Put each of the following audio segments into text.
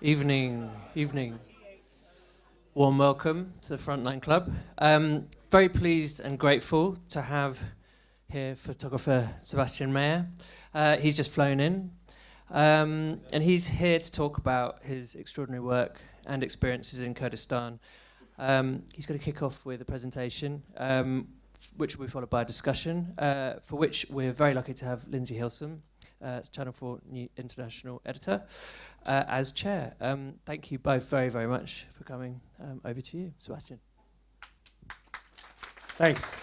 Evening, evening. Warm welcome to the Frontline Club. Very pleased and grateful to have here photographer Sebastian Meyer. He's just flown in, and he's here to talk about his extraordinary work and experiences in Kurdistan. He's going to kick off with a presentation, which will be followed by a discussion, for which we're very lucky to have Lindsey Hilsum, Channel 4 International Editor, as chair. Thank you both very, very much for coming. Over to you, Sebastian. Thanks.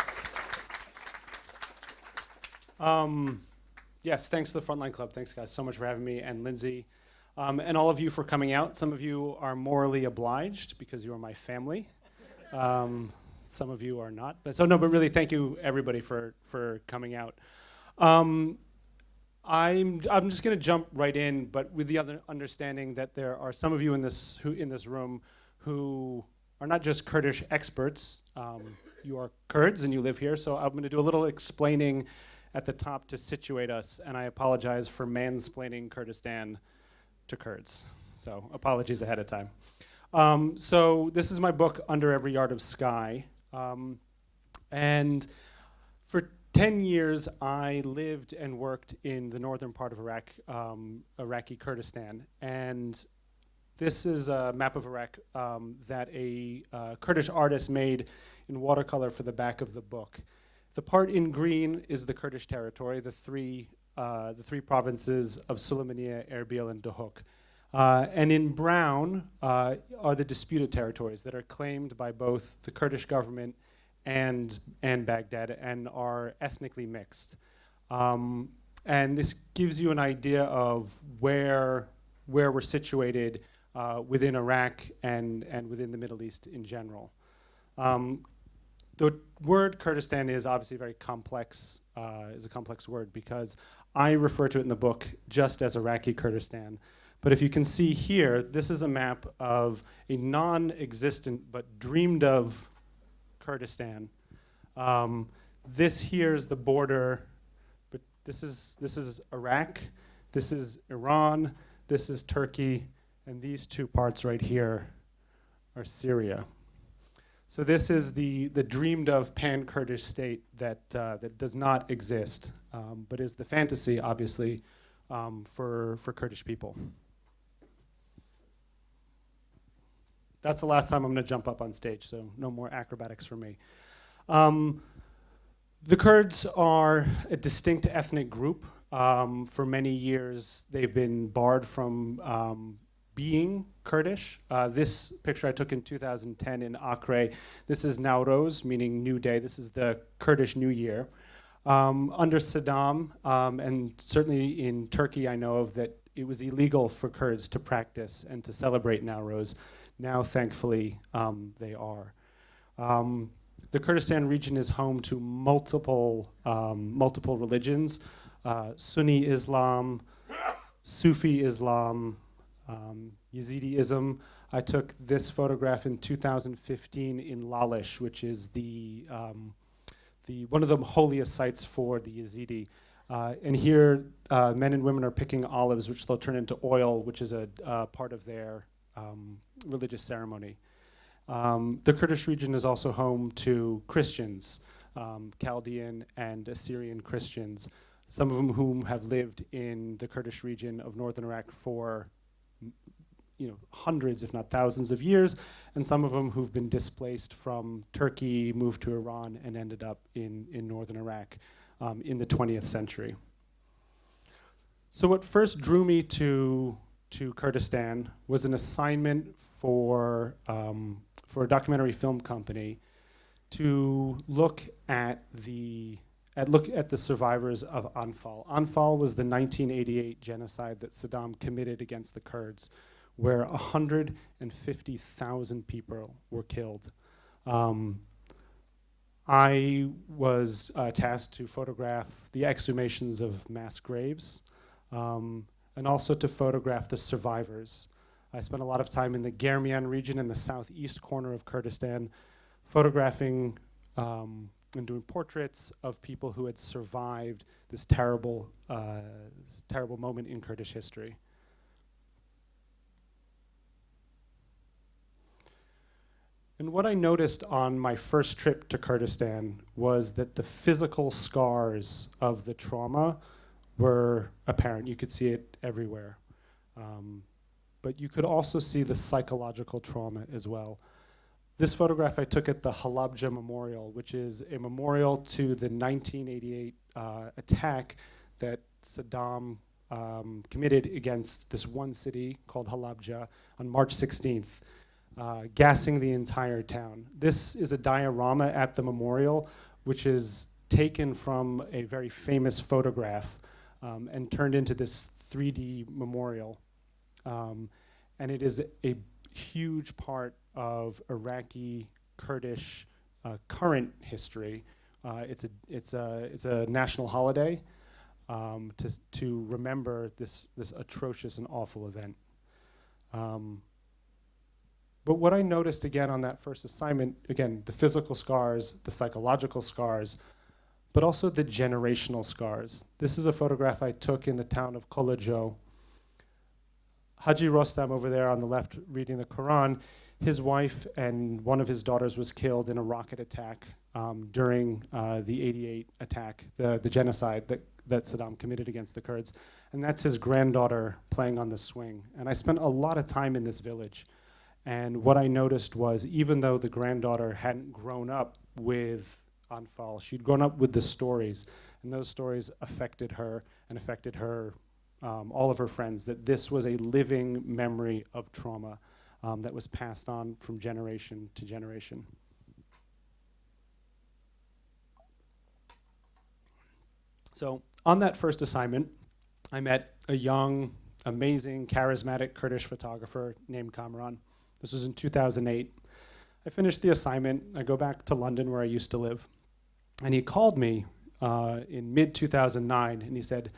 Yes, thanks to the Frontline Club. Thanks, guys, so much for having me, and Lindsey, and all of you for coming out. Some of you are morally obliged because you are my family. Some of you are not. But really, thank you, everybody, for coming out. I'm just going to jump right in, but with the other understanding that there are some of you in this room who are not just Kurdish experts. You are Kurds and you live here, so I'm going to do a little explaining at the top to situate us, and I apologize for mansplaining Kurdistan to Kurds. So apologies ahead of time. So this is my book, Under Every Yard of Sky, and for 10 years, I lived and worked in the northern part of Iraq, Iraqi Kurdistan. And this is a map of Iraq that a Kurdish artist made in watercolor for the back of the book. The part in green is the Kurdish territory, the three provinces of Sulaymaniyah, Erbil, and Duhok. And in brown are the disputed territories that are claimed by both the Kurdish government and Baghdad, and are ethnically mixed. And this gives you an idea of where we're situated within Iraq and within the Middle East in general. The word Kurdistan is obviously very complex, is a complex word, because I refer to it in the book just as Iraqi Kurdistan. But if you can see here, this is a map of a non-existent but dreamed of Kurdistan. This here is the border, but this is Iraq, this is Iran, this is Turkey, and these two parts right here are Syria. So this is the dreamed of pan-Kurdish state that does not exist, but is the fantasy, obviously, for Kurdish people. That's the last time I'm going to jump up on stage, so no more acrobatics for me. The Kurds are a distinct ethnic group. For many years, they've been barred from being Kurdish. This picture I took in 2010 in Acre. This is Nowruz, meaning New Day. This is the Kurdish New Year. Under Saddam, and certainly in Turkey, I know of that it was illegal for Kurds to practice and to celebrate Nowruz. Now, thankfully, they are. The Kurdistan region is home to multiple religions: Sunni Islam, Sufi Islam, Yazidism. I took this photograph in 2015 in Lalish, which is one of the holiest sites for the Yazidi. And here, men and women are picking olives, which they'll turn into oil, which is a part of their religious ceremony. The Kurdish region is also home to Christians, Chaldean and Assyrian Christians, some of them whom have lived in the Kurdish region of northern Iraq for hundreds, if not thousands of years, and some of them who've been displaced from Turkey, moved to Iran, and ended up in northern Iraq in the 20th century. So what first drew me to Kurdistan was an assignment for a documentary film company to look at the survivors of Anfal. Anfal was the 1988 genocide that Saddam committed against the Kurds, where 150,000 people were killed. I was tasked to photograph the exhumations of mass graves, and also to photograph the survivors. I spent a lot of time in the Germian region in the southeast corner of Kurdistan, photographing and doing portraits of people who had survived this terrible moment in Kurdish history. And what I noticed on my first trip to Kurdistan was that the physical scars of the trauma were apparent. You could see it everywhere. But you could also see the psychological trauma as well. This photograph I took at the Halabja Memorial, which is a memorial to the 1988 attack that Saddam committed against this one city called Halabja on March 16th, gassing the entire town. This is a diorama at the memorial, which is taken from a very famous photograph and turned into this 3D memorial. And it is a huge part of Iraqi Kurdish current history. It's a national holiday to remember this atrocious and awful event. But what I noticed again on that first assignment, again, the physical scars, the psychological scars, but also the generational scars. This is a photograph I took in the town of Kolajo. Haji Rostam over there on the left reading the Quran, his wife and one of his daughters was killed in a rocket attack during the 88 attack, the genocide that Saddam committed against the Kurds. And that's his granddaughter playing on the swing. And I spent a lot of time in this village. And what I noticed was, even though the granddaughter hadn't grown up with Anfal, she'd grown up with the stories. And those stories affected her and affected her all of her friends, that this was a living memory of trauma that was passed on from generation to generation. So on that first assignment, I met a young, amazing, charismatic Kurdish photographer named Kamran. This was in 2008. I finished the assignment. I go back to London where I used to live. And he called me in mid-2009 and he said,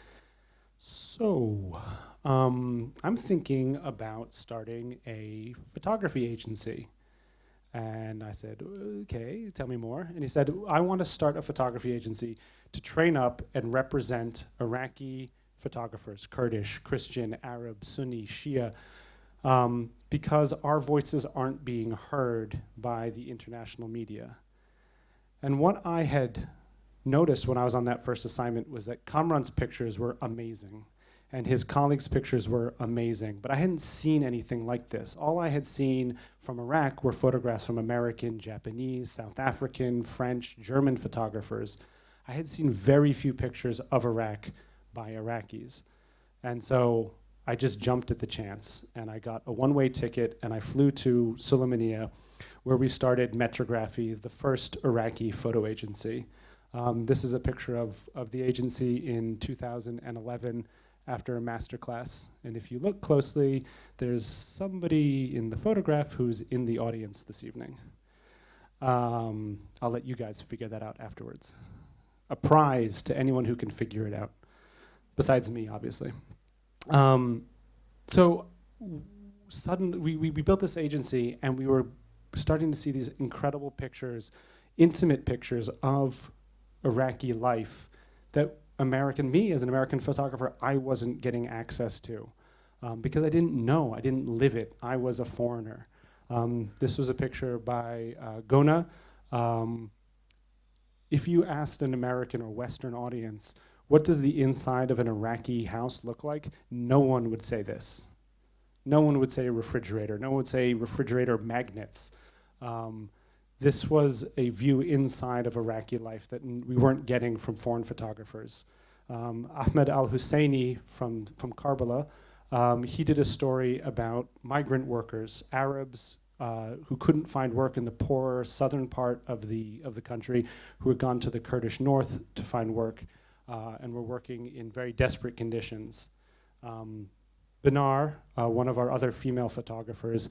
so, I'm thinking about starting a photography agency. And I said, okay, tell me more. And he said, I want to start a photography agency to train up and represent Iraqi photographers, Kurdish, Christian, Arab, Sunni, Shia, because our voices aren't being heard by the international media. And what I had noticed when I was on that first assignment was that Kamran's pictures were amazing and his colleagues' pictures were amazing, but I hadn't seen anything like this. All I had seen from Iraq were photographs from American, Japanese, South African, French, German photographers. I had seen very few pictures of Iraq by Iraqis. And so I just jumped at the chance and I got a one-way ticket and I flew to Sulaymaniyah, where we started Metrography, the first Iraqi photo agency. This is a picture of the agency in 2011 after a master class. And if you look closely, there's somebody in the photograph who's in the audience this evening. I'll let you guys figure that out afterwards. A prize to anyone who can figure it out, besides me, obviously. So suddenly, we built this agency and we were starting to see these incredible pictures, intimate pictures of Iraqi life that me as an American photographer, I wasn't getting access to because I didn't know, I didn't live it. I was a foreigner. This was a picture by Gona. If you asked an American or Western audience, what does the inside of an Iraqi house look like? No one would say this. No one would say a refrigerator. No one would say refrigerator magnets. This was a view inside of Iraqi life that we weren't getting from foreign photographers. Ahmed al-Husseini from Karbala, he did a story about migrant workers, Arabs who couldn't find work in the poorer southern part of the country, who had gone to the Kurdish north to find work and were working in very desperate conditions. Benar, one of our other female photographers,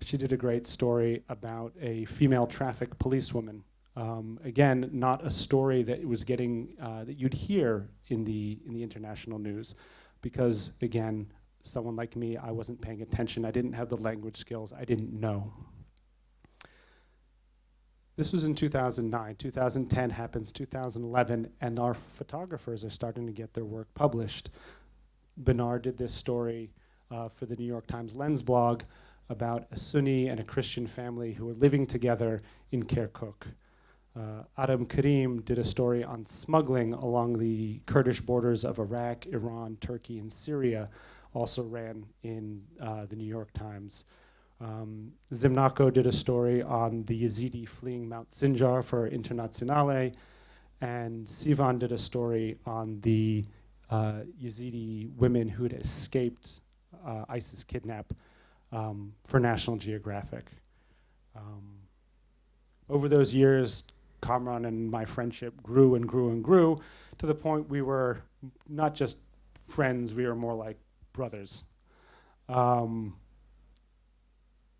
she did a great story about a female traffic policewoman. Again, not a story that was getting that you'd hear in the international news, because again, someone like me, I wasn't paying attention. I didn't have the language skills. I didn't know. This was in 2009. 2010 happens, 2011, and our photographers are starting to get their work published. Benar did this story for the New York Times Lens blog about a Sunni and a Christian family who were living together in Kirkuk. Adam Karim did a story on smuggling along the Kurdish borders of Iraq, Iran, Turkey, and Syria, also ran in the New York Times. Zimnako did a story on the Yazidi fleeing Mount Sinjar for Internazionale, and Sivan did a story on the Yazidi women who had escaped ISIS kidnap for National Geographic. Over those years, Kamran and my friendship grew and grew and grew to the point we were not just friends, we were more like brothers.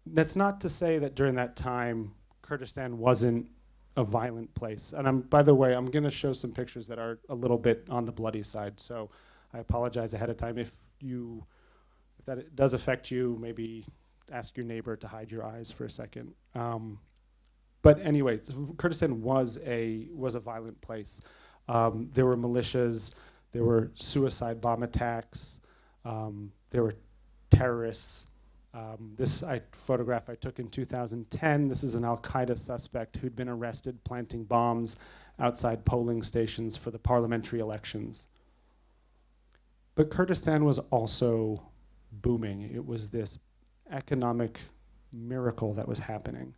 That's not to say that during that time, Kurdistan wasn't a violent place. And by the way, I'm gonna show some pictures that are a little bit on the bloody side. So I apologize ahead of time. If that does affect you, maybe ask your neighbor to hide your eyes for a second. But anyway, Kurdistan was a violent place. There were militias, there were suicide bomb attacks, there were terrorists. This photograph I took in 2010. This is an Al-Qaeda suspect who'd been arrested planting bombs outside polling stations for the parliamentary elections. But Kurdistan was also booming. It was this economic miracle that was happening.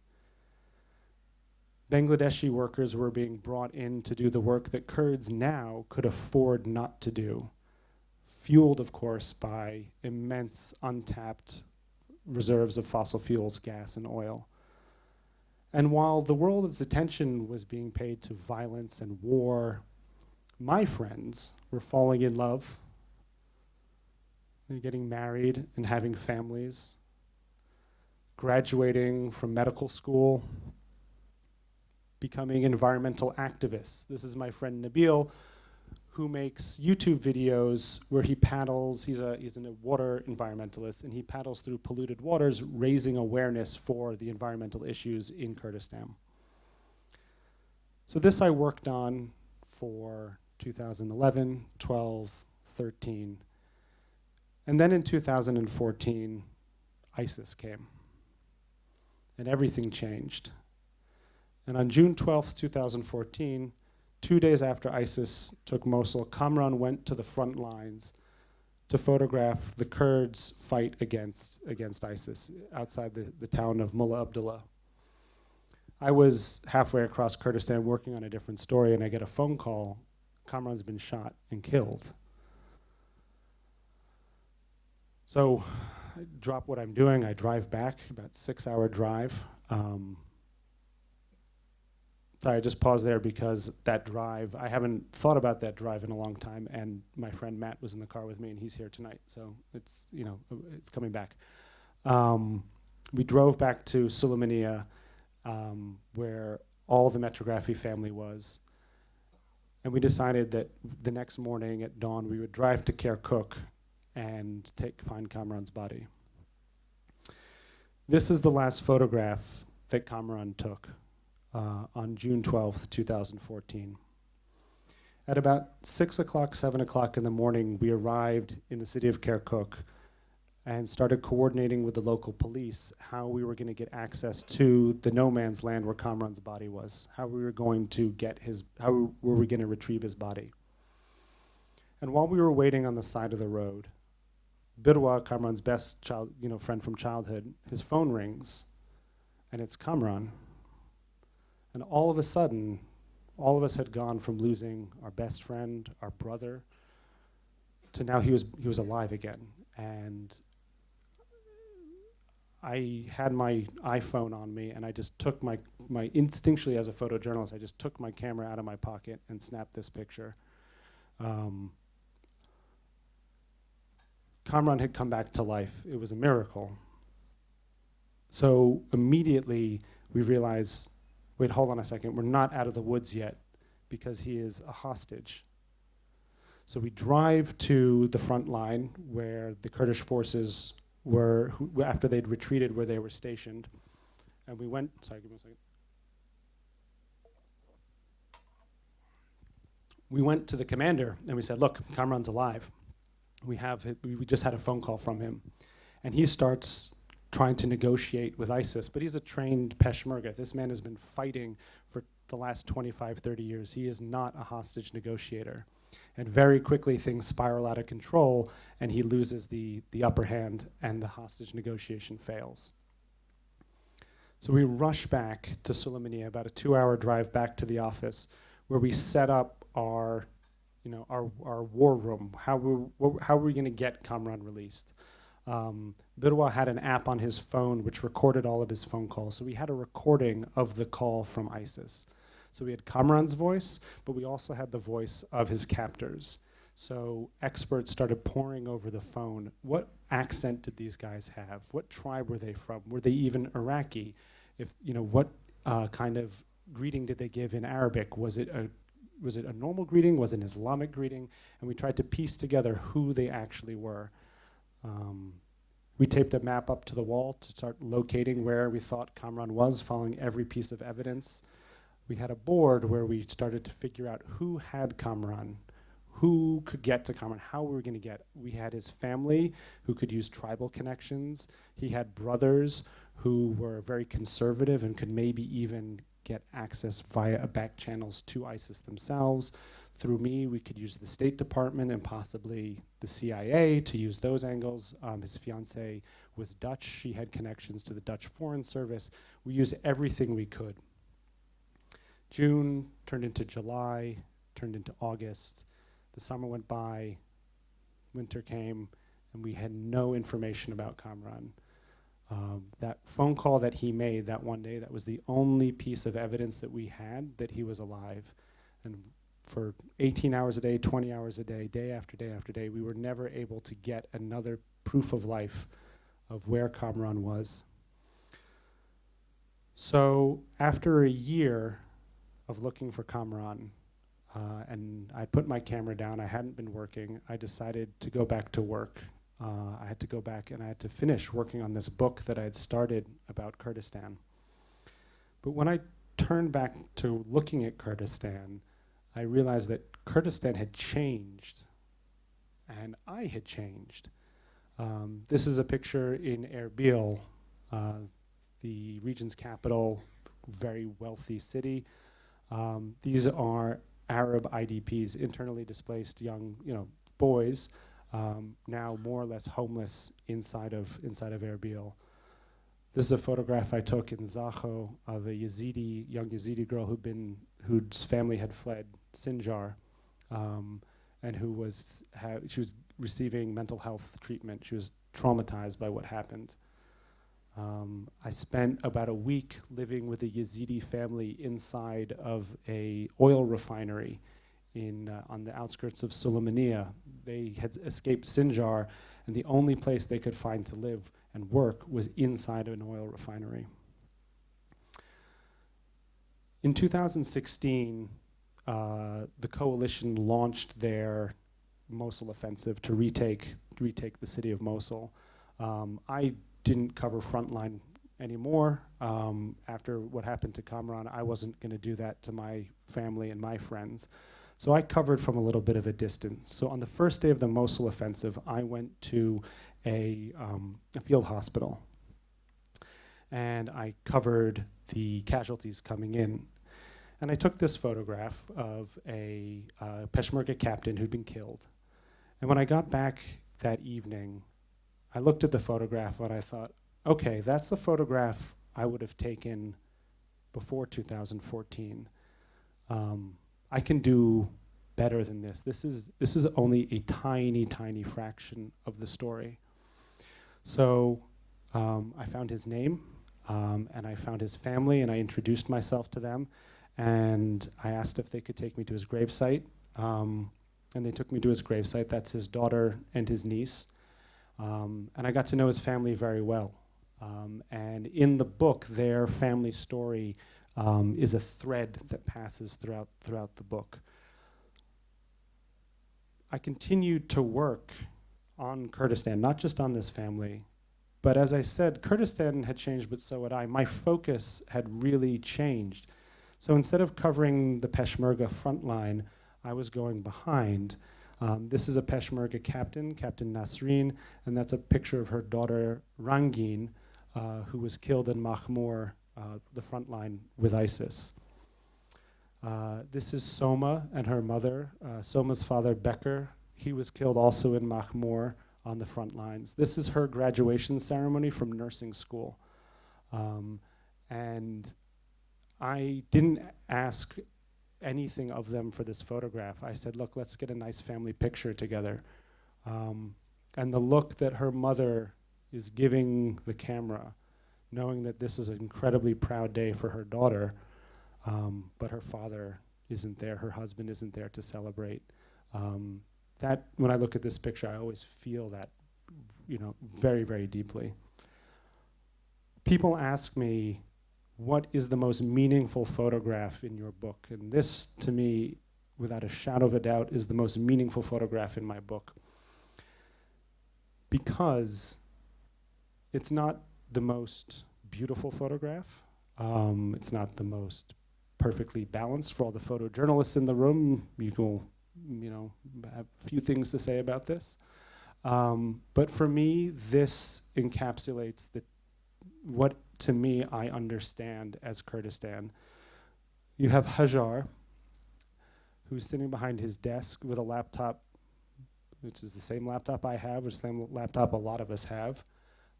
Bangladeshi workers were being brought in to do the work that Kurds now could afford not to do, fueled, of course, by immense untapped reserves of fossil fuels, gas, and oil. And while the world's attention was being paid to violence and war, my friends were falling in love and getting married and having families, graduating from medical school, becoming environmental activists. This is my friend Nabil, who makes YouTube videos where he paddles. He's a water environmentalist, and he paddles through polluted waters, raising awareness for the environmental issues in Kurdistan. So this I worked on for 2011, 12, 13. And then in 2014, ISIS came, and everything changed. And on June 12th, 2014, 2 days after ISIS took Mosul, Kamran went to the front lines to photograph the Kurds fight against ISIS outside the town of Mullah Abdullah. I was halfway across Kurdistan working on a different story, and I get a phone call. Kamran's been shot and killed. So I drop what I'm doing. I drive back, about 6-hour drive. Sorry, I just paused there because that drive, I haven't thought about that drive in a long time, and my friend Matt was in the car with me, and he's here tonight, so it's, it's coming back. We drove back to Sulaymaniyah, where all the Metrography family was, and we decided that the next morning at dawn we would drive to Kirkuk and find Kamran's body. This is the last photograph that Kamran took. On June 12th, 2014. At about 6 o'clock, 7 o'clock in the morning, we arrived in the city of Kirkuk and started coordinating with the local police how we were going to get access to the no man's land where Kamran's body was, how we were going to retrieve his body. And while we were waiting on the side of the road, Birwa, Kamran's best friend from childhood, his phone rings, and it's Kamran. And all of a sudden, all of us had gone from losing our best friend, our brother, to now he was alive again. And I had my iPhone on me, and I just took my instinctually as a photojournalist, I just took my camera out of my pocket and snapped this picture. Kamran had come back to life. It was a miracle. So immediately we realized, wait, hold on a second, we're not out of the woods yet because he is a hostage. So we drive to the front line where the Kurdish forces were, after they'd retreated where they were stationed. And we went, sorry, give me a second. We went to the commander and we said, look, Kamran's alive. We just had a phone call from him. And he starts trying to negotiate with ISIS, but he's a trained Peshmerga. This man has been fighting for the last 25, 30 years. He is not a hostage negotiator. And very quickly things spiral out of control and he loses the upper hand and the hostage negotiation fails. So we rush back to Sulaymaniyah, about a 2-hour drive back to the office, where we set up our war room. How were we going to get Kamran released? Birwa had an app on his phone which recorded all of his phone calls. So we had a recording of the call from ISIS. So we had Kamran's voice, but we also had the voice of his captors. So experts started poring over the phone. What accent did these guys have? What tribe were they from? Were they even Iraqi? What kind of greeting did they give in Arabic? Was it a normal greeting? Was it an Islamic greeting? And we tried to piece together who they actually were. We taped a map up to the wall to start locating where we thought Kamran was, following every piece of evidence. We had a board where we started to figure out who had Kamran, who could get to Kamran, how we were going to get. We had his family who could use tribal connections. He had brothers who were very conservative and could maybe even get access via back channels to ISIS themselves. Through me, we could use the State Department and possibly the CIA to use those angles. His fiancée was Dutch. She had connections to the Dutch Foreign Service. We used everything we could. June turned into July, turned into August. The summer went by, winter came, and we had no information about Kamran. That phone call that he made that one day, that was the only piece of evidence that we had that he was alive. And for 18 hours a day, 20 hours a day, day after day after day, we were never able to get another proof of life of where Kamran was. So after a year of looking for Kamran, and I put my camera down, I hadn't been working, I decided to go back to work. I had to go back and I had to finish working on this book that I had started about Kurdistan. But when I turned back to looking at Kurdistan, I realized that Kurdistan had changed and I had changed. This is a picture in Erbil, the region's capital, very wealthy city. These are Arab IDPs, internally displaced young, boys, now more or less homeless inside of Erbil. This is a photograph I took in Zakho of a young Yazidi girl whose family had fled Sinjar, and she was receiving mental health treatment. She was traumatized by what happened. I spent about a week living with a Yazidi family inside of a oil refinery on the outskirts of Sulaymaniyah. They had escaped Sinjar, and the only place they could find to live and work was inside of an oil refinery. In 2016, the coalition launched their Mosul offensive to retake the city of Mosul. I didn't cover Frontline anymore. After what happened to Kamran, I wasn't going to do that to my family and my friends. So I covered from a little bit of a distance. So on the first day of the Mosul offensive, I went to a field hospital. And I covered the casualties coming in. And I took this photograph of a Peshmerga captain who'd been killed. And when I got back that evening, I looked at the photograph and I thought, okay, that's the photograph I would have taken before 2014. I can do better than this. This is only a tiny, tiny fraction of the story. So I found his name, and I found his family, and I introduced myself to them, and I asked if they could take me to his gravesite, and they took me to his gravesite. That's his daughter and his niece. And I got to know his family very well. And in the book, their family story is a thread that passes throughout the book. I continued to work on Kurdistan, not just on this family, but as I said, Kurdistan had changed, but so had I. My focus had really changed. So instead of covering the Peshmerga front line, I was going behind. This is a Peshmerga captain, Captain Nasreen, and that's a picture of her daughter, Rangin. who was killed in Mahmour, the front line with ISIS. This is Soma and her mother. Soma's father, Becker, he was killed also in Mahmour on the front lines. This is her graduation ceremony from nursing school. And I didn't ask anything of them for this photograph. I said, look, let's get a nice family picture together. And the look that her mother is giving the camera, knowing that this is an incredibly proud day for her daughter, but her father isn't there, her husband isn't there to celebrate. That, when I look at this picture, I always feel that, very, very deeply. People ask me, what is the most meaningful photograph in your book? And this, to me, without a shadow of a doubt, is the most meaningful photograph in my book. Because it's not the most beautiful photograph. It's not the most perfectly balanced. For all the photojournalists in the room, you will, have a few things to say about this. But for me, this encapsulates what, to me, I understand as Kurdistan. You have Hajar, who's sitting behind his desk with a laptop, which is the same laptop I have, which is the same laptop a lot of us have,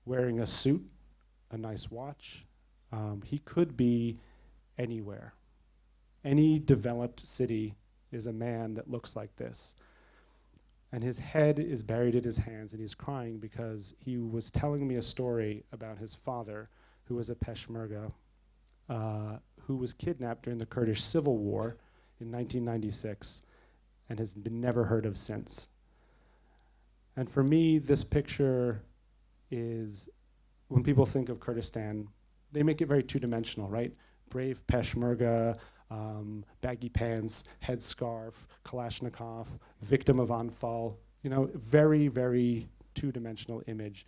wearing a suit, a nice watch. He could be anywhere. Any developed city is a man that looks like this. And his head is buried in his hands, and he's crying because he was telling me a story about his father, who was a Peshmerga, who was kidnapped during the Kurdish Civil War in 1996 and has been never heard of since. And for me, this picture is, when people think of Kurdistan, they make it very two-dimensional, right? Brave Peshmerga, baggy pants, headscarf, Kalashnikov, victim of Anfal, very, very two-dimensional image.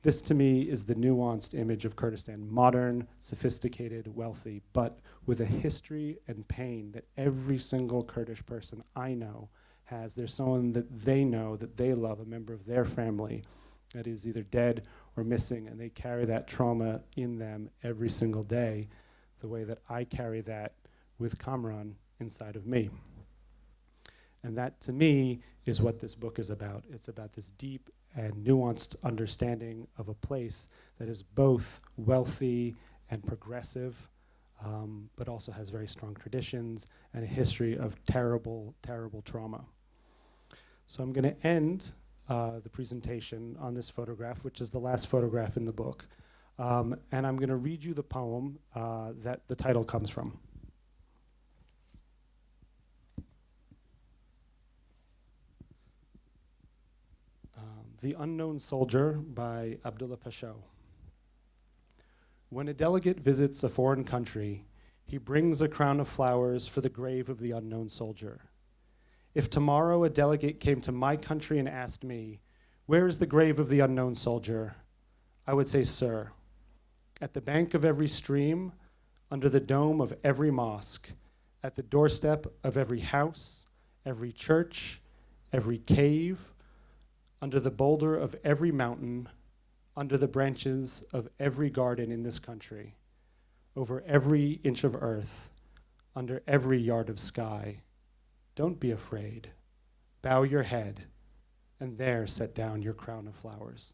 This, to me, is the nuanced image of Kurdistan, modern, sophisticated, wealthy, but with a history and pain that every single Kurdish person I know has. There's someone that they know, that they love, a member of their family that is either dead or missing, and they carry that trauma in them every single day, the way that I carry that with Kamran inside of me. And that, to me, is what this book is about. It's about this deep and nuanced understanding of a place that is both wealthy and progressive, but also has very strong traditions and a history of terrible, terrible trauma. So I'm going to end the presentation on this photograph, which is the last photograph in the book. And I'm going to read you the poem that the title comes from. The Unknown Soldier by Abdullah Pasho. When a delegate visits a foreign country, he brings a crown of flowers for the grave of the unknown soldier. If tomorrow a delegate came to my country and asked me, "Where is the grave of the unknown soldier?" I would say, "Sir, at the bank of every stream, under the dome of every mosque, at the doorstep of every house, every church, every cave, under the boulder of every mountain, under the branches of every garden in this country, over every inch of earth, under every yard of sky. Don't be afraid. Bow your head, and there set down your crown of flowers."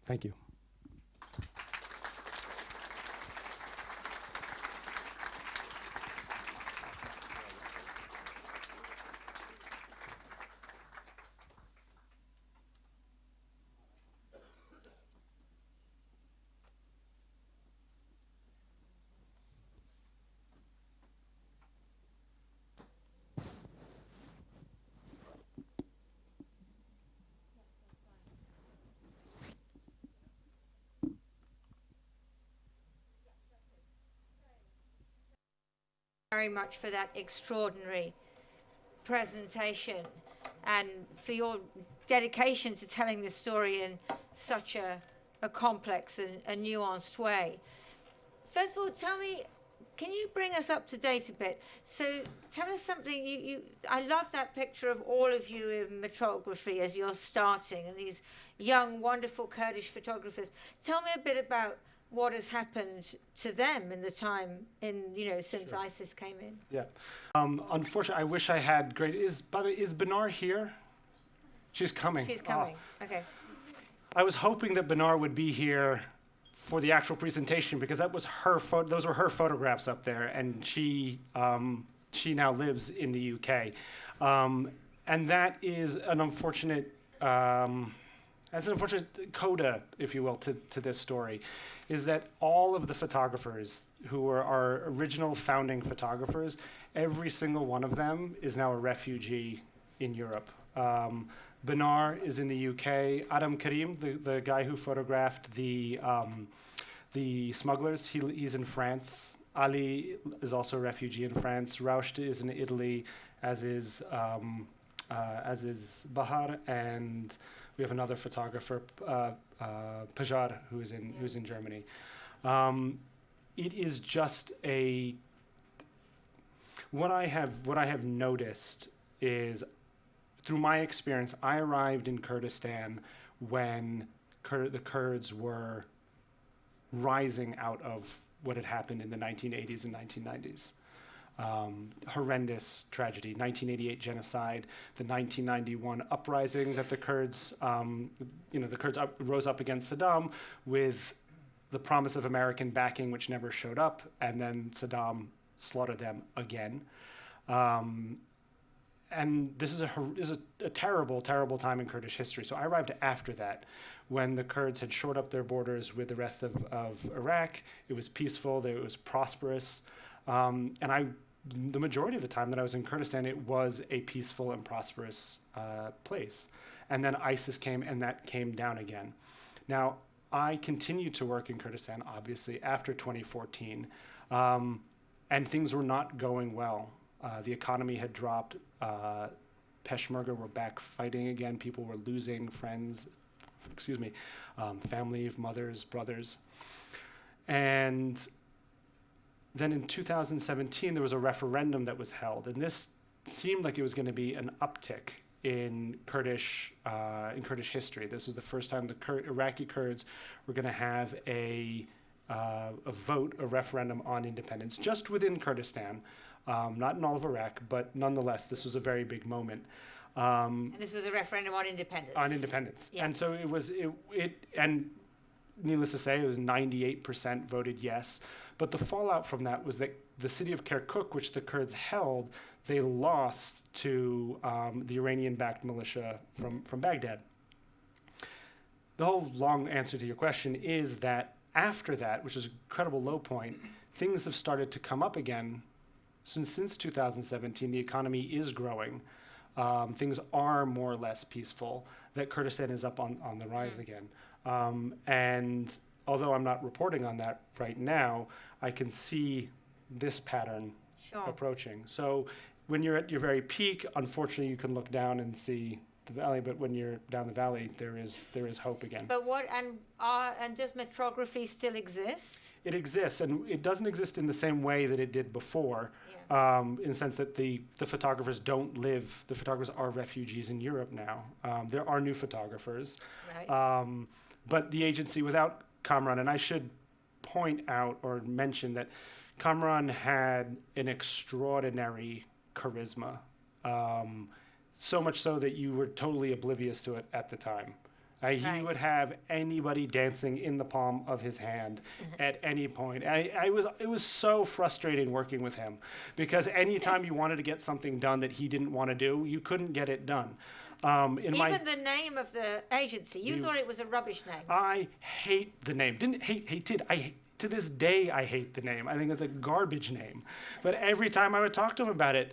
Thank you. Very much for that extraordinary presentation and for your dedication to telling the story in such a complex and a nuanced way. First of all, tell me, Can you bring us up to date a bit? So tell us something. I love that picture of all of you in Metrography as you're starting, and these young, wonderful Kurdish photographers. Tell me a bit about what has happened to them in the time since Sure. ISIS came in. Yeah. Unfortunately, I wish I had great. By the way, is Benar here? She's coming. She's coming. Okay. I was hoping that Benar would be here for the actual presentation because that was her those were her photographs up there, and she now lives in the UK, and that is an unfortunate coda, if you will, to this story, is that all of the photographers who were our original founding photographers, every single one of them is now a refugee in Europe. Benar is in the UK. Adam Karim, the guy who photographed the smugglers, he's in France. Ali is also a refugee in France. Rausht is in Italy, as is Bahar, and we have another photographer, Pajar, who's in Germany. It is just what I have noticed is, through my experience, I arrived in Kurdistan when the Kurds were rising out of what had happened in the 1980s and 1990s. Horrendous tragedy, 1988 genocide, the 1991 uprising that the Kurds, rose up against Saddam with the promise of American backing, which never showed up, and then Saddam slaughtered them again. And this is a terrible, terrible time in Kurdish history. So I arrived after that, when the Kurds had shored up their borders with the rest of Iraq. It was peaceful, it was prosperous. The majority of the time that I was in Kurdistan, it was a peaceful and prosperous place. And then ISIS came, and that came down again. Now, I continued to work in Kurdistan, obviously, after 2014, and things were not going well. The economy had dropped. Peshmerga were back fighting again. People were losing friends, family, mothers, brothers. And then in 2017, there was a referendum that was held, and this seemed like it was going to be an uptick in Kurdish history. This was the first time the Iraqi Kurds were going to have a vote, a referendum on independence, just within Kurdistan. Not in all of Iraq, but nonetheless, this was a very big moment. And this was a referendum on independence. On independence. Yeah. And so and needless to say, it was 98% voted yes. But the fallout from that was that the city of Kirkuk, which the Kurds held, they lost to the Iranian-backed militia from Baghdad. The whole long answer to your question is that after that, which is an incredible low point, things have started to come up again. Since 2017, the economy is growing. Things are more or less peaceful. That Kurdistan is up on the rise again. And although I'm not reporting on that right now, I can see this pattern approaching. So when you're at your very peak, unfortunately, you can look down and see the valley. But when you're down the valley, there is hope again. But and does Metrography still exist? It exists, and it doesn't exist in the same way that it did before. Yeah. In the sense that the photographers don't live. The photographers are refugees in Europe now. There are new photographers. Right. But the agency, without Kamran, and I should point out or mention that Kamran had an extraordinary charisma, so much so that you were totally oblivious to it at the time. He would have anybody dancing in the palm of his hand at any point. It was so frustrating working with him, because anytime you wanted to get something done that he didn't want to do, you couldn't get it done. Even the name of the agency, you thought it was a rubbish name. I hate the name. Hated. To this day, I hate the name. I think it's a garbage name. But every time I would talk to him about it,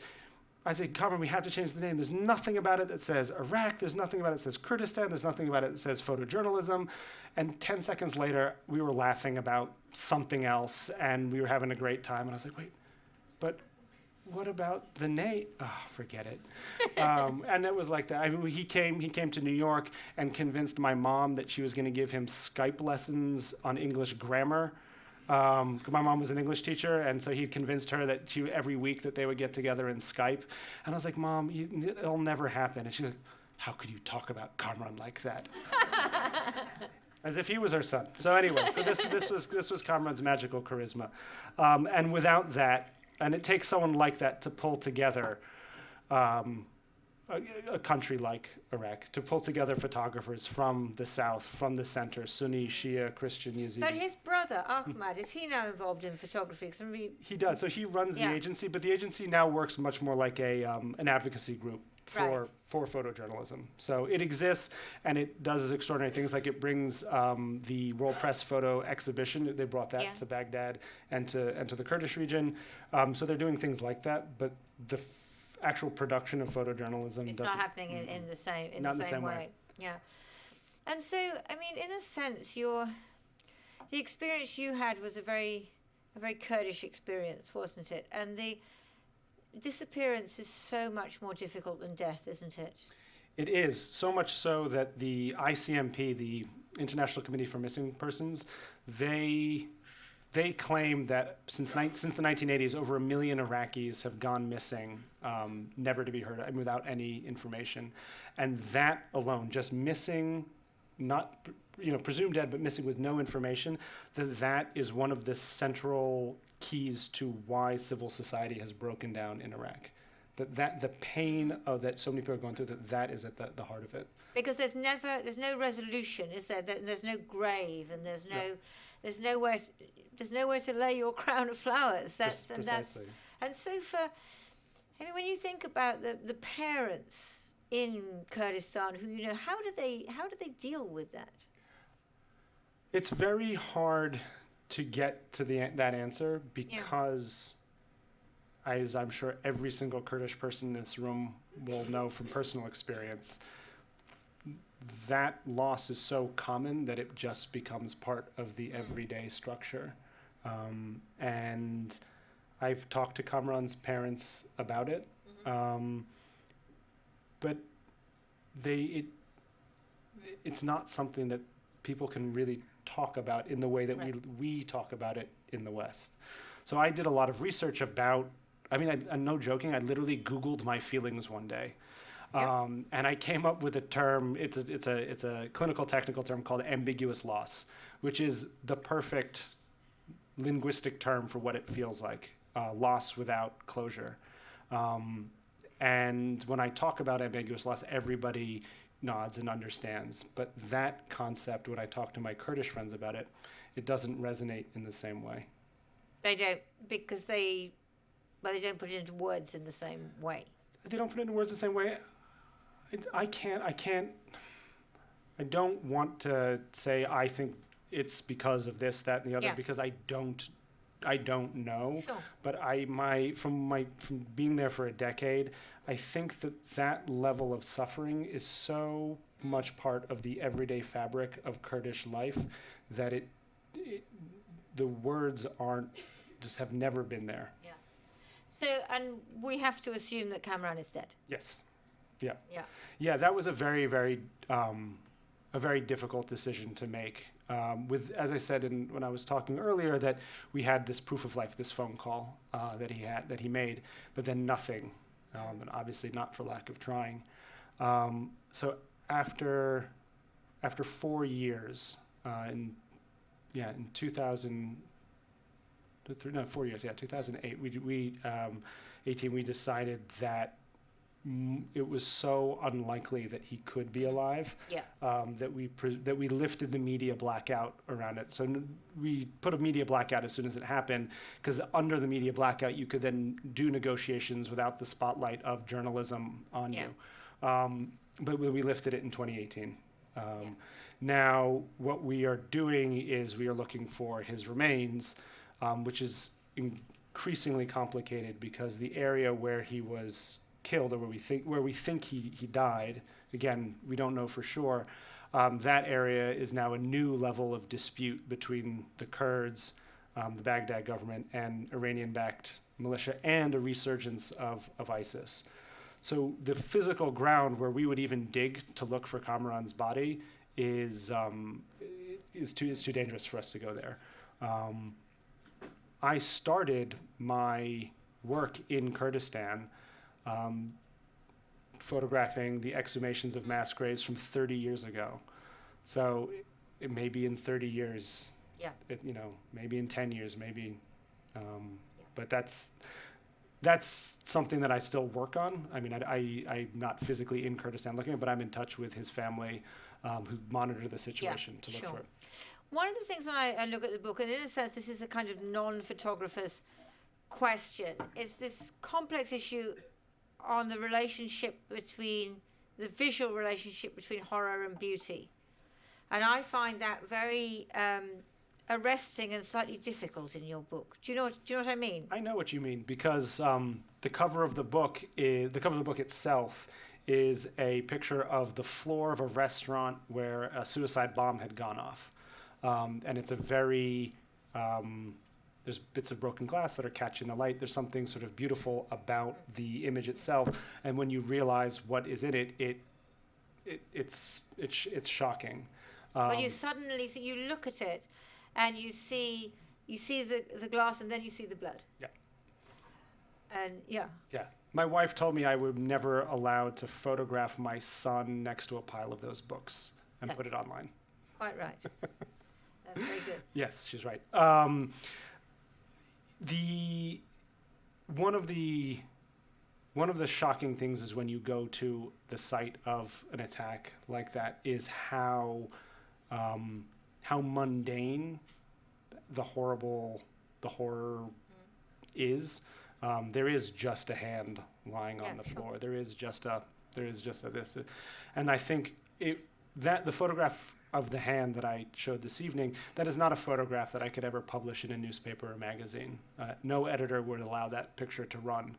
I said, Kamran, we have to change the name. There's nothing about it that says Iraq. There's nothing about it that says Kurdistan. There's nothing about it that says photojournalism. And 10 seconds later, we were laughing about something else, and we were having a great time. And I was like, wait, but what about the name? Oh, forget it. And it was like that. I mean, he came to New York and convinced my mom that she was going to give him Skype lessons on English grammar. My mom was an English teacher, and so he convinced her that every week that they would get together in Skype. And I was like, Mom, it'll never happen. And she's like, how could you talk about Kamran like that? As if he was her son. So anyway, so this was Kamran's magical charisma. And without that, and it takes someone like that to pull together a country like Iraq, to pull together photographers from the south, from the center, Sunni, Shia, Christian, Yazidi. But his brother, Ahmad, is he now involved in photography? He does. So he runs the agency, but the agency now works much more like an advocacy group for photojournalism. So it exists, and it does extraordinary things, like it brings the World Press Photo Exhibition. They brought that to Baghdad and to the Kurdish region. So they're doing things like that, but the actual production of photojournalism it's not happening in the same way. Yeah. And so, I mean, in a sense, the experience you had was a very Kurdish experience, wasn't it? And the disappearance is so much more difficult than death, isn't it? It is, so much so that the ICMP, the International Committee for Missing Persons, they claim that since the 1980s, over 1 million Iraqis have gone missing, never to be heard of, without any information. And that alone, just missing, not presumed dead, but missing with no information, that is one of the central keys to why civil society has broken down in Iraq. That the pain of that so many people are going through, that is at the heart of it. Because there's no resolution, is there? There's no grave, and there's nowhere to lay your crown of flowers. Precisely. And so when you think about the parents in Kurdistan, who how do they deal with that? It's very hard to get to that answer because, as I'm sure every single Kurdish person in this room will know from personal experience, that loss is so common that it just becomes part of the everyday structure. And I've talked to Kamran's parents about it, but it's not something that people can really talk about in the way that we talk about it in the West. So I did a lot of research about, I'm no joking, I literally Googled my feelings one day. And I came up with a term, it's a clinical technical term called ambiguous loss, which is the perfect linguistic term for what it feels like, loss without closure. And when I talk about ambiguous loss, everybody nods and understands. But that concept, when I talk to my Kurdish friends about it, it doesn't resonate in the same way. They don't, because they don't put it into words in the same way. They don't put it into words the same way. I don't want to say I think it's because of this, that, and the other, because I don't know. Sure. But from being there for a decade, I think that level of suffering is so much part of the everyday fabric of Kurdish life that the words have never been there. Yeah. So, and we have to assume that Kamran is dead. Yes. Yeah. Yeah. Yeah, that was a very, very difficult decision to make. As I said when I was talking earlier, that we had this proof of life, this phone call that he made, but then nothing, and obviously not for lack of trying. So after 4 years, in 2008, we decided that it was so unlikely that he could be alive that we lifted the media blackout around it. So we put a media blackout as soon as it happened, because under the media blackout you could then do negotiations without the spotlight of journalism on you. But we lifted it in 2018. Now what we are doing is we are looking for his remains, which is increasingly complicated because the area where he was killed, or where we think he died, again, we don't know for sure, that area is now a new level of dispute between the Kurds, the Baghdad government, and Iranian-backed militia, and a resurgence of ISIS. So the physical ground where we would even dig to look for Kamaran's body is too dangerous for us to go there. I started my work in Kurdistan photographing the exhumations of mass graves from 30 years ago. So it may be in 30 years, maybe in 10 years, maybe, but that's something that I still work on. I mean, I'm not physically in Kurdistan looking at it, but I'm in touch with his family who monitor the situation to look for it. One of the things when I look at the book, and in a sense this is a kind of non-photographer's question, is this complex issue on the visual relationship between horror and beauty. And I find that very arresting and slightly difficult in your book. Do you know what I mean? I know what you mean, because the cover of the book itself is a picture of the floor of a restaurant where a suicide bomb had gone off. And it's a very, there's bits of broken glass that are catching the light. There's something sort of beautiful about the image itself. And when you realize what is in it, it's shocking. Well, you suddenly see, you look at it and you see the glass and then you see the blood. Yeah. And yeah. My wife told me I would never allowed to photograph my son next to a pile of those books and put it online. Quite right. That's very good. Yes, she's right. One of the shocking things is when you go to the site of an attack like that is how mundane the horror is. There is just a hand lying on the floor. There is just a this, and I think the photograph of the hand that I showed this evening, that is not a photograph that I could ever publish in a newspaper or magazine. No editor would allow that picture to run.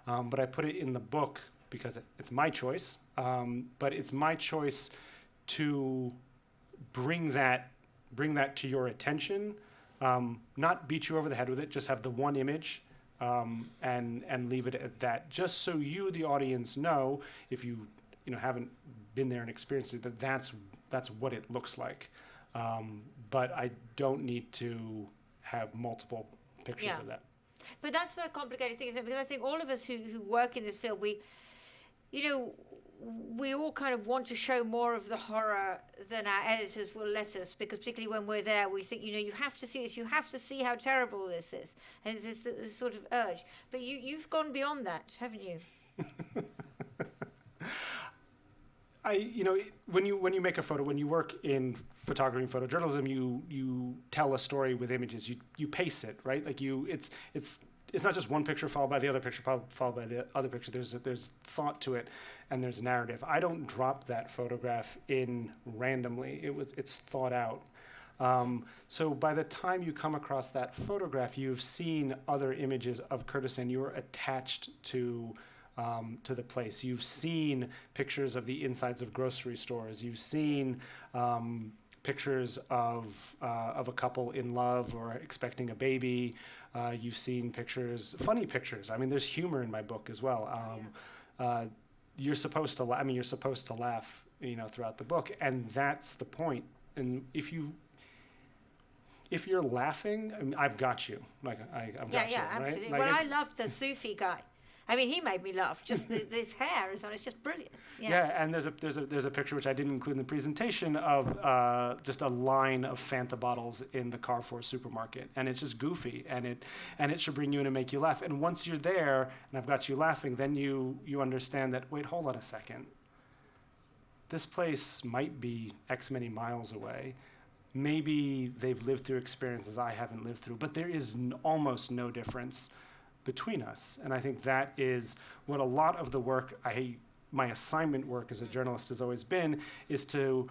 But I put it in the book because it's my choice. But it's my choice to bring that to your attention, not beat you over the head with it, just have the one image and leave it at that, just so you, the audience, know, if you haven't been there and experienced it, that's what it looks like. But I don't need to have multiple pictures of that. But that's a complicated thing, isn't it? Because I think all of us who work in this field, we all kind of want to show more of the horror than our editors will let us, because particularly when we're there, we think, you have to see this, you have to see how terrible this is. And it's this sort of urge. But you've gone beyond that, haven't you? When you make a photo, when you work in photography and photojournalism, you tell a story with images. You pace it, right? Like it's not just one picture followed by the other picture followed by the other picture. There's thought to it, and there's narrative. I don't drop that photograph in randomly. It's thought out. So by the time you come across that photograph, you've seen other images of Kurdistan. You're attached to the place. You've seen pictures of the insides of grocery stores. You've seen pictures of a couple in love or expecting a baby. You've seen funny pictures. I mean, there's humor in my book as well. You're supposed to laugh, throughout the book, and that's the point. And if you're laughing, I mean, I've got you. Like I've got you. Yeah, absolutely. Right? Well, I loved the Sufi guy. I mean, he made me laugh. Just this hair is on. It's just brilliant. Yeah, and there's a picture which I didn't include in the presentation of just a line of Fanta bottles in the Carrefour supermarket, and it's just goofy, and it should bring you in and make you laugh. And once you're there, and I've got you laughing, then you understand that. Wait, hold on a second. This place might be X many miles away. Maybe they've lived through experiences I haven't lived through, but there is almost no difference between us. And I think that is what a lot of the work, my assignment work as a journalist has always been, is to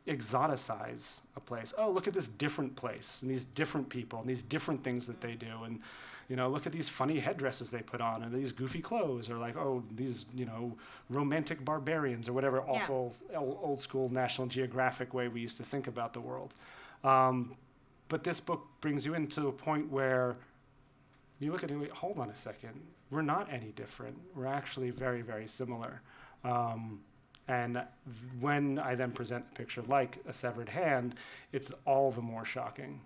exoticize a place. Oh, look at this different place, and these different people, and these different things that they do. And, look at these funny headdresses they put on, and these goofy clothes, or like, oh, these, romantic barbarians, or whatever awful old school National Geographic way we used to think about the world. But this book brings you into a point where you look at it, wait, hold on a second. We're not any different. We're actually very, very similar. And when I then present a picture like a severed hand, it's all the more shocking.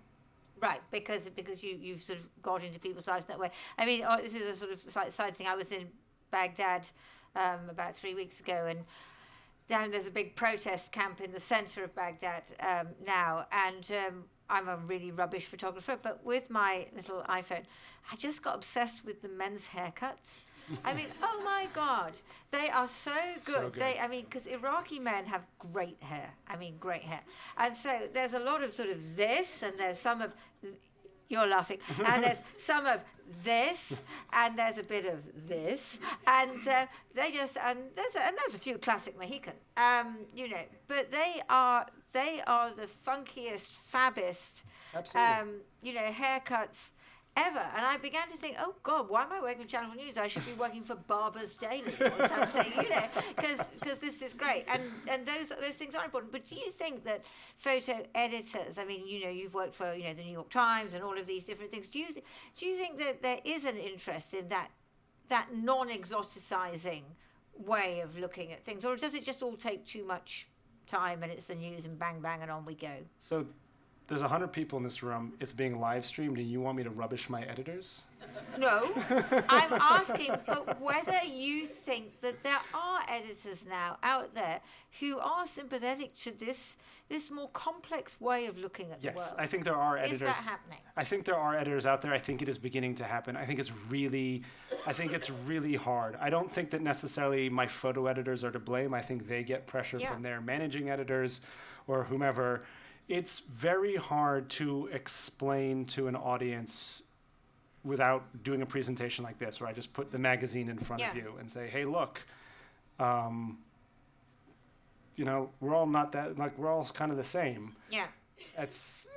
Right, because you've sort of got into people's lives that way. I mean, this is a sort of side thing. I was in Baghdad about 3 weeks ago, and down there's a big protest camp in the center of Baghdad now, and I'm a really rubbish photographer, but with my little iPhone, I just got obsessed with the men's haircuts. I mean, oh my God, they are so good. So good. Because Iraqi men have great hair. I mean, great hair. And so there's a lot of sort of this, and there's some of, you're laughing, and there's some of this, and there's a bit of this, and there's a few classic Mohican, but they are the funkiest, fabbest, haircuts ever. And I began to think, oh God, why am I working for Channel 4 News? I should be working for Barbers Daily or something, because this is great. And those things are important. But do you think that photo editors, I mean, you've worked for, the New York Times and all of these different things. Do you think that there is an interest in that non-exoticizing way of looking at things? Or does it just all take too much time and it's the news and bang, bang, and on we go? So there's 100 people in this room. It's being live streamed, and you want me to rubbish my editors? No, I'm asking, but whether you think that there are editors now out there who are sympathetic to this more complex way of looking at the world. Yes, I think there are editors. Is that happening? I think there are editors out there. I think it is beginning to happen. I think it's really hard. I don't think that necessarily my photo editors are to blame. I think they get pressure from their managing editors or whomever. It's very hard to explain to an audience without doing a presentation like this, where I just put the magazine in front of you and say, hey, look, we're all not that, like, we're all kind of the same. Yeah. It's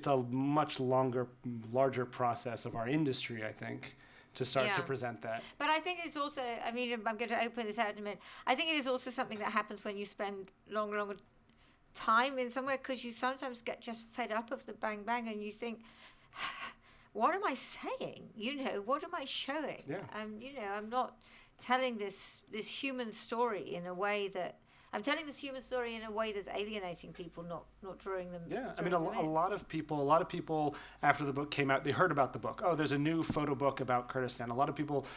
a much larger process of our industry, I think, to start to present that. But I think it's also, I mean, I'm going to open this out in a minute. I think it is also something that happens when you spend longer time in somewhere, because you sometimes get just fed up of the bang bang and you think, what am I saying? What am I showing? Yeah. I'm not telling this human story in a way that I'm telling this human story in a way that's alienating people, not drawing them. Yeah, I mean, a lot of people after the book came out, they heard about the book. Oh, there's a new photo book about Kurdistan. A lot of people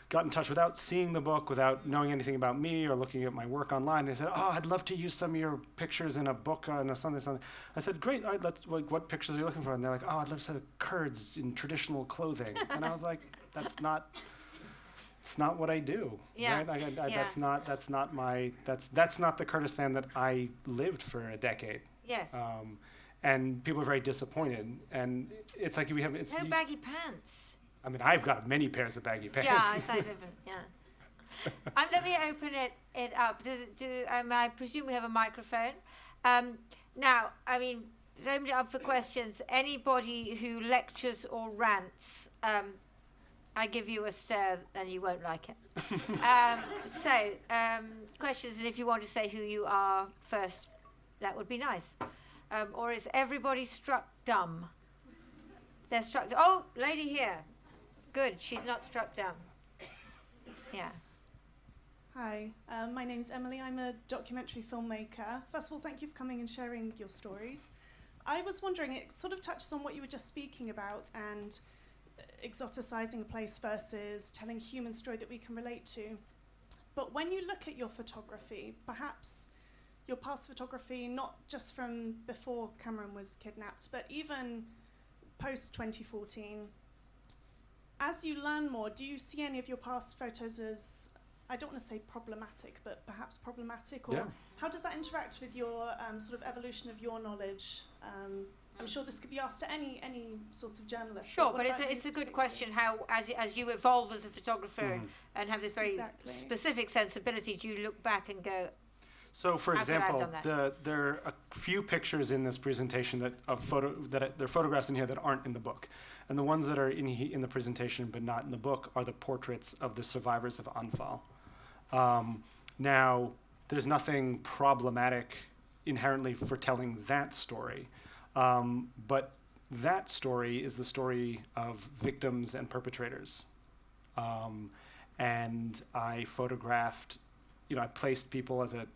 got in touch without seeing the book, without knowing anything about me or looking at my work online. They said, oh, I'd love to use some of your pictures in a book on something. I said, great, all right, what pictures are you looking for? And they're like, oh, I'd love to see Kurds in traditional clothing. And I was like, it's not what I do. Yeah. Right? That's not the Kurdistan that I lived for a decade. Yes. And people are very disappointed. And it's like no baggy pants. I mean, I've got many pairs of baggy pants. Yeah, I different. Yeah. Let me open it up. I presume we have a microphone. Now, I mean, open it up for questions. Anybody who lectures or rants, I give you a stare and you won't like it. Questions, and if you want to say who you are first, that would be nice. Or is everybody struck dumb? They're struck. Oh, lady here. Good, she's not struck dumb. Yeah. Hi, my name's Emily. I'm a documentary filmmaker. First of all, thank you for coming and sharing your stories. I was wondering, it sort of touches on what you were just speaking about and exoticizing a place versus telling a human story that we can relate to. But when you look at your photography, perhaps your past photography, not just from before Kamran was kidnapped, but even post-2014, as you learn more, do you see any of your past photos as, I don't want to say problematic, but perhaps problematic? Or how does that interact with your sort of evolution of your knowledge? I'm sure this could be asked to any sort of journalist. Sure, but it's a good question. How, as you evolve as a photographer and have this very specific sensibility, do you look back and go, so, for example, there are a few pictures in this presentation there are photographs in here that aren't in the book. And the ones that are in the presentation but not in the book are the portraits of the survivors of Anfal. Now, there's nothing problematic inherently for telling that story. But that story is the story of victims and perpetrators. And I photographed I placed people as a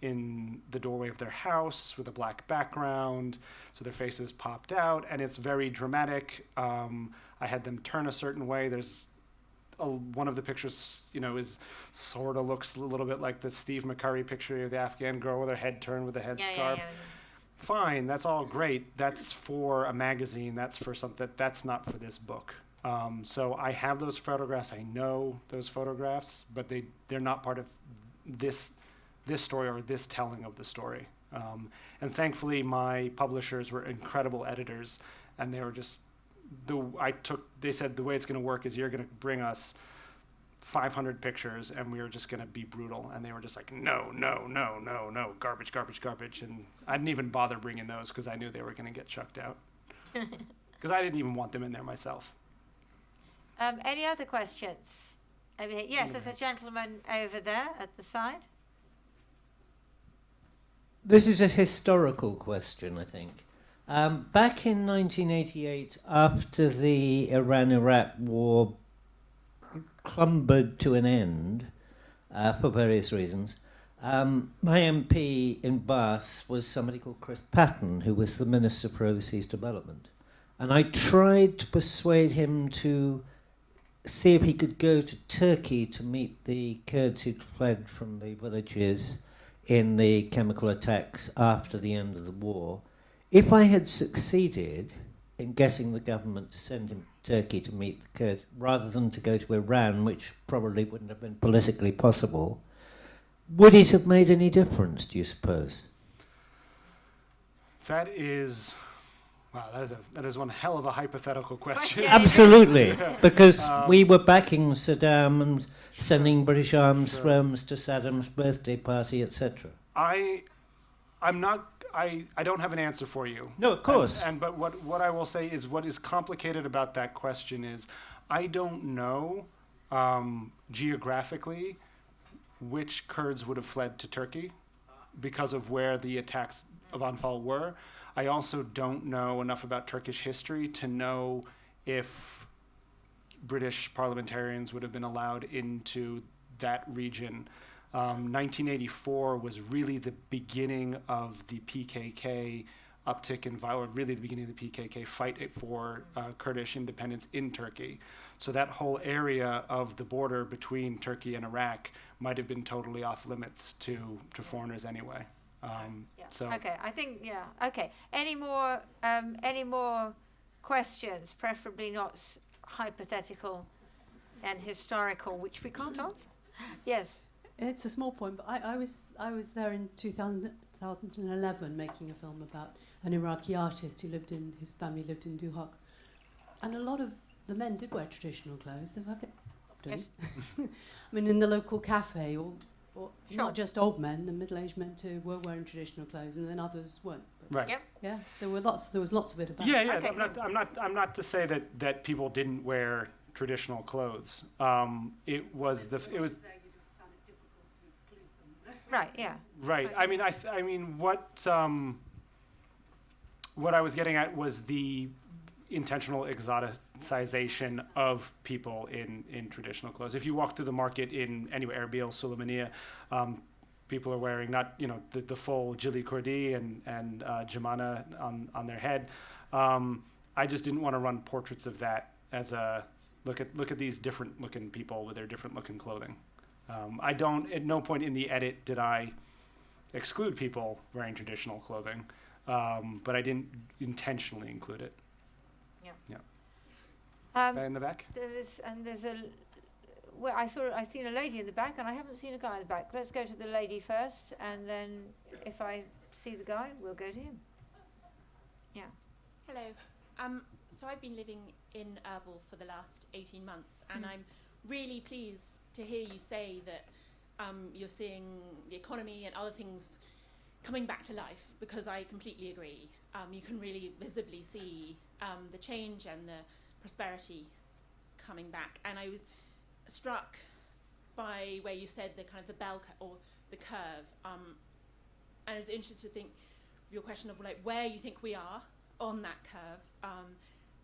in the doorway of their house with a black background, so their faces popped out, and it's very dramatic. I had them turn a certain way. There's one of the pictures, is sort of looks a little bit like the Steve McCurry picture of the Afghan girl with her head turned with a headscarf. Yeah. Fine, that's all great. That's for a magazine. That's for something. That's not for this book. So I have those photographs. I know those photographs, but they're not part of this story or this telling of the story. And thankfully, my publishers were incredible editors, and they were just they said the way it's going to work is you're going to bring us 500 pictures, and we were just going to be brutal. And they were just like, no, garbage. And I didn't even bother bringing those because I knew they were going to get chucked out. Because I didn't even want them in there myself. Any other questions? Over here? Yes, there's a gentleman over there at the side. This is a historical question, I think. Back in 1988, after the Iran-Iraq war clumbered to an end, for various reasons, my MP in Bath was somebody called Chris Patton, who was the Minister for Overseas Development. And I tried to persuade him to see if he could go to Turkey to meet the Kurds who'd fled from the villages in the chemical attacks after the end of the war. If I had succeeded in getting the government to send him to Turkey to meet the Kurds, rather than to go to Iran, which probably wouldn't have been politically possible, would it have made any difference, do you suppose? That is one hell of a hypothetical question. Absolutely, because we were backing Saddam and sending British arms firms to Saddam's birthday party, etc. I don't have an answer for you. No, of course. But what I will say is what is complicated about that question is I don't know geographically which Kurds would have fled to Turkey because of where the attacks of Anfal were. I also don't know enough about Turkish history to know if British parliamentarians would have been allowed into that region. 1984 was really the beginning of the PKK uptick in violence, really the beginning of the PKK fight for Kurdish independence in Turkey. So that whole area of the border between Turkey and Iraq might have been totally off limits to foreigners anyway. So okay, I think okay. Any more questions? Preferably not hypothetical and historical, which we can't answer. Yes. It's a small point, but I was there in 2011 making a film about an Iraqi artist whose family lived in Duhok, and a lot of the men did wear traditional clothes. Yes. I mean, in the local cafe, or Sure. not just old men, the middle-aged men too were wearing traditional clothes, and then others weren't. But right. Yep. yeah, there was lots of it about. Yeah. Okay. I'm not to say that people didn't wear traditional clothes. It was. Right. Yeah. Right. I mean, what I was getting at was the intentional exoticization of people in traditional clothes. If you walk through the market in anywhere, Erbil, Suleymaniye, people are wearing not the full Jili Kurdi and Jamana on their head. I just didn't want to run portraits of that as a look at these different looking people with their different looking clothing. At no point in the edit did I exclude people wearing traditional clothing, but I didn't intentionally include it. Yeah. Guy in the back? I seen a lady in the back, and I haven't seen a guy in the back. Let's go to the lady first, and then if I see the guy, we'll go to him. Yeah. Hello. So I've been living in Erbil for the last 18 months, and I'm really pleased to hear you say that you're seeing the economy and other things coming back to life, because I completely agree. You can really visibly see the change and the prosperity coming back. And I was struck by where you said the kind of the bell or the curve. And I was interested to think your question of like where you think we are on that curve.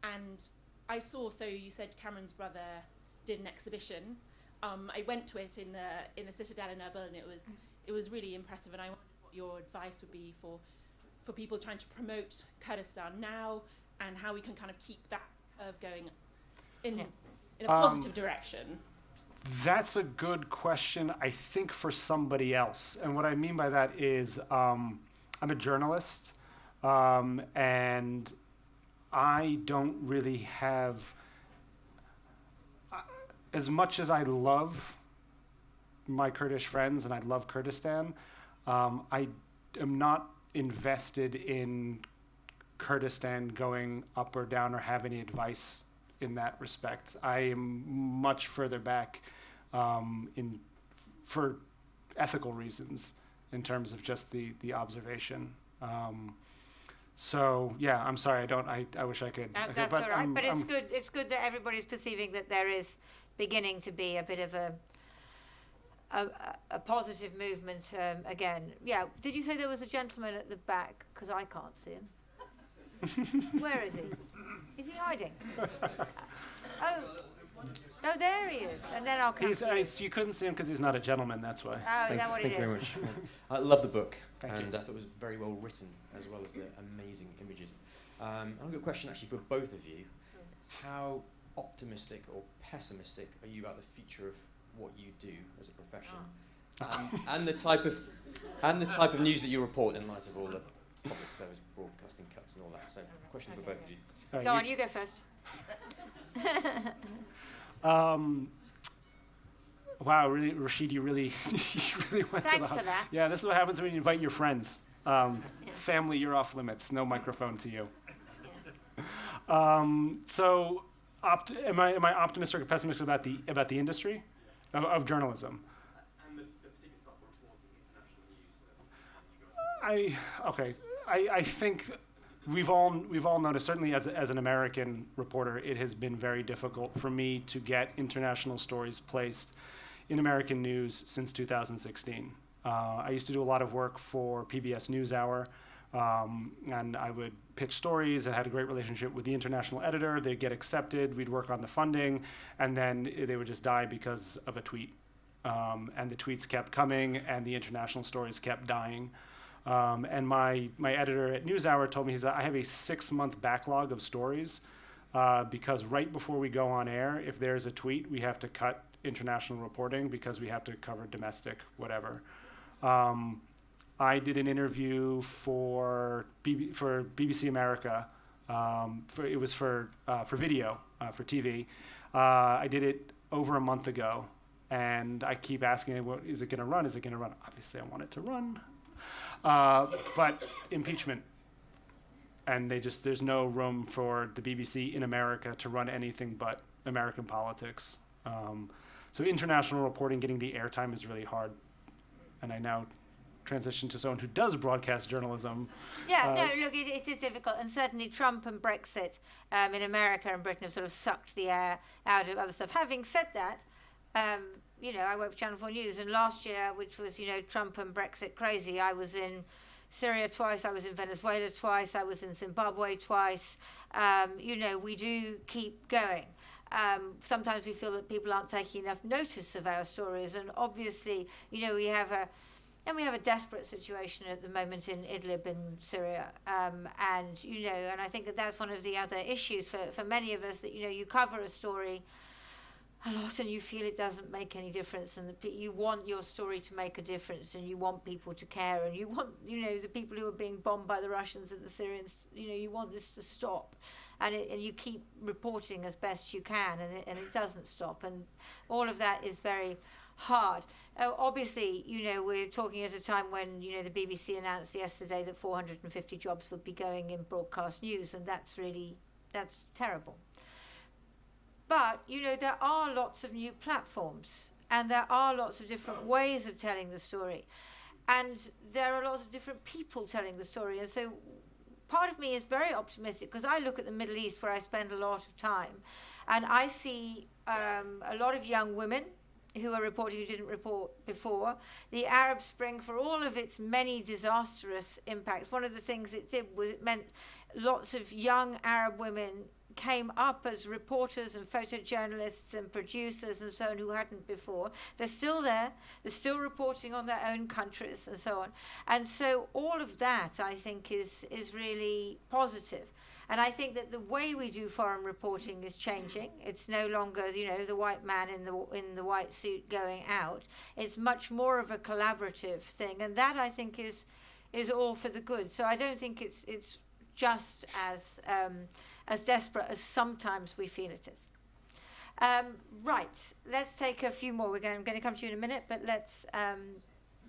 And I saw, so you said Kamran's brother did an exhibition. I went to it in the Citadel in Erbil, and it was really impressive. And I wondered what your advice would be for people trying to promote Kurdistan now, and how we can kind of keep that curve going in a positive direction. That's a good question, I think, for somebody else. And what I mean by that is I'm a journalist, and I don't really have, as much as I love my Kurdish friends and I love Kurdistan, I am not invested in Kurdistan going up or down or have any advice in that respect. I am much further back for ethical reasons in terms of just the observation. So yeah, I'm sorry, I wish I could. That's all right, but it's good. It's good that everybody's perceiving that there is beginning to be a bit of a positive movement again. Yeah, did you say there was a gentleman at the back? Because I can't see him. Where is he? Is he hiding? Oh, there he is. And then I'll come to you. You couldn't see him because he's not a gentleman, that's why. Oh, is that what it is? Thank you very much. I love the book, Thank and you. I thought it was very well written, as well as the amazing images. I've got a question actually for both of you. How optimistic or pessimistic are you about the future of what you do as a profession, and the type of news that you report in light of all the public service broadcasting cuts and all that? So, question for both of you. Go on, you go first. Wow, really, Rashid, you really went Thanks to the for that. Yeah, this is what happens when you invite your friends. Family, you're off limits. No microphone to you. So, am I optimistic or pessimistic about the industry of journalism? And the particular stuff reporting international news. I think we've all noticed, certainly as an American reporter, it has been very difficult for me to get international stories placed in American news since 2016. I used to do a lot of work for PBS NewsHour, and I would pitch stories. I had a great relationship with the international editor. They'd get accepted. We'd work on the funding, and then they would just die because of a tweet. And the tweets kept coming, and the international stories kept dying. And my editor at NewsHour told me, he said, I have a 6-month backlog of stories because right before we go on air, if there's a tweet, we have to cut international reporting because we have to cover domestic, whatever. I did an interview for BBC America. It was for video, for TV. I did it over a month ago, and I keep asking, well, is it going to run? Is it going to run? Obviously, I want it to run. But impeachment, and there's no room for the BBC in America to run anything but American politics. So international reporting, getting the airtime is really hard. And I now transition to someone who does broadcast journalism. Yeah, no, look, it is difficult. And certainly Trump and Brexit in America and Britain have sort of sucked the air out of other stuff. Having said that, I work for Channel 4 News, and last year, which was, Trump and Brexit crazy, I was in Syria twice, I was in Venezuela twice, I was in Zimbabwe twice. We do keep going. Sometimes we feel that people aren't taking enough notice of our stories, and obviously, we have a desperate situation at the moment in Idlib in Syria, and I think that's one of the other issues for many of us, that you cover a story a lot and you feel it doesn't make any difference, and you want your story to make a difference, and you want people to care, and you want the people who are being bombed by the Russians and the Syrians, you want this to stop, and you keep reporting as best you can, and it doesn't stop, and all of that is very hard. Obviously, we're talking at a time when the BBC announced yesterday that 450 jobs would be going in broadcast news, and that's terrible. But, there are lots of new platforms, and there are lots of different ways of telling the story. And there are lots of different people telling the story. And so part of me is very optimistic, because I look at the Middle East, where I spend a lot of time, and I see a lot of young women who are reporting who didn't report before. The Arab Spring, for all of its many disastrous impacts, one of the things it did was it meant lots of young Arab women came up as reporters and photojournalists and producers and so on who hadn't before. They're still there. They're still reporting on their own countries and so on. And so all of that, I think, is really positive. And I think that the way we do foreign reporting is changing. It's no longer, the white man in the white suit going out. It's much more of a collaborative thing, and that I think is all for the good. So I don't think it's just as desperate as sometimes we feel it is. Right, let's take a few more. I'm going to come to you in a minute, but let's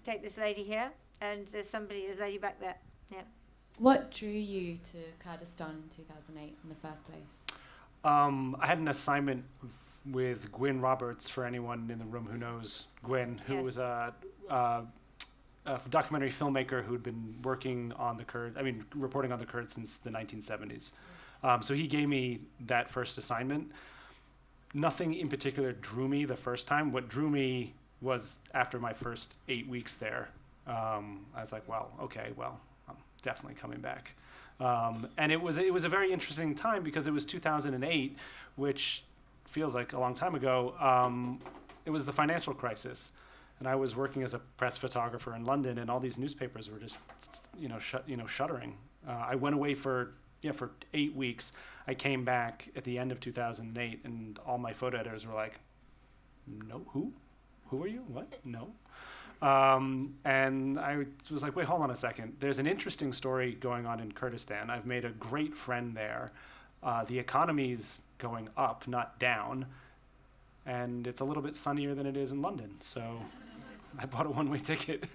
take this lady here, and there's a lady back there. Yeah. What drew you to Kurdistan in 2008 in the first place? I had an assignment with Gwyn Roberts, for anyone in the room who knows Gwyn, who was a documentary filmmaker who'd been working on the Kurds, reporting on the Kurds since the 1970s. So he gave me that first assignment. Nothing in particular drew me the first time. What drew me was after my first 8 weeks there. I was like, well, okay, well, I'm definitely coming back. And it was a very interesting time because it was 2008, which feels like a long time ago. It was the financial crisis. And I was working as a press photographer in London, and all these newspapers were just, shuttering. I went away for 8 weeks. I came back at the end of 2008, and all my photo editors were like, "No, who are you? What? No." And I was like, "Wait, hold on a second. There's an interesting story going on in Kurdistan. I've made a great friend there. The economy's going up, not down, and it's a little bit sunnier than it is in London." So I bought a one-way ticket.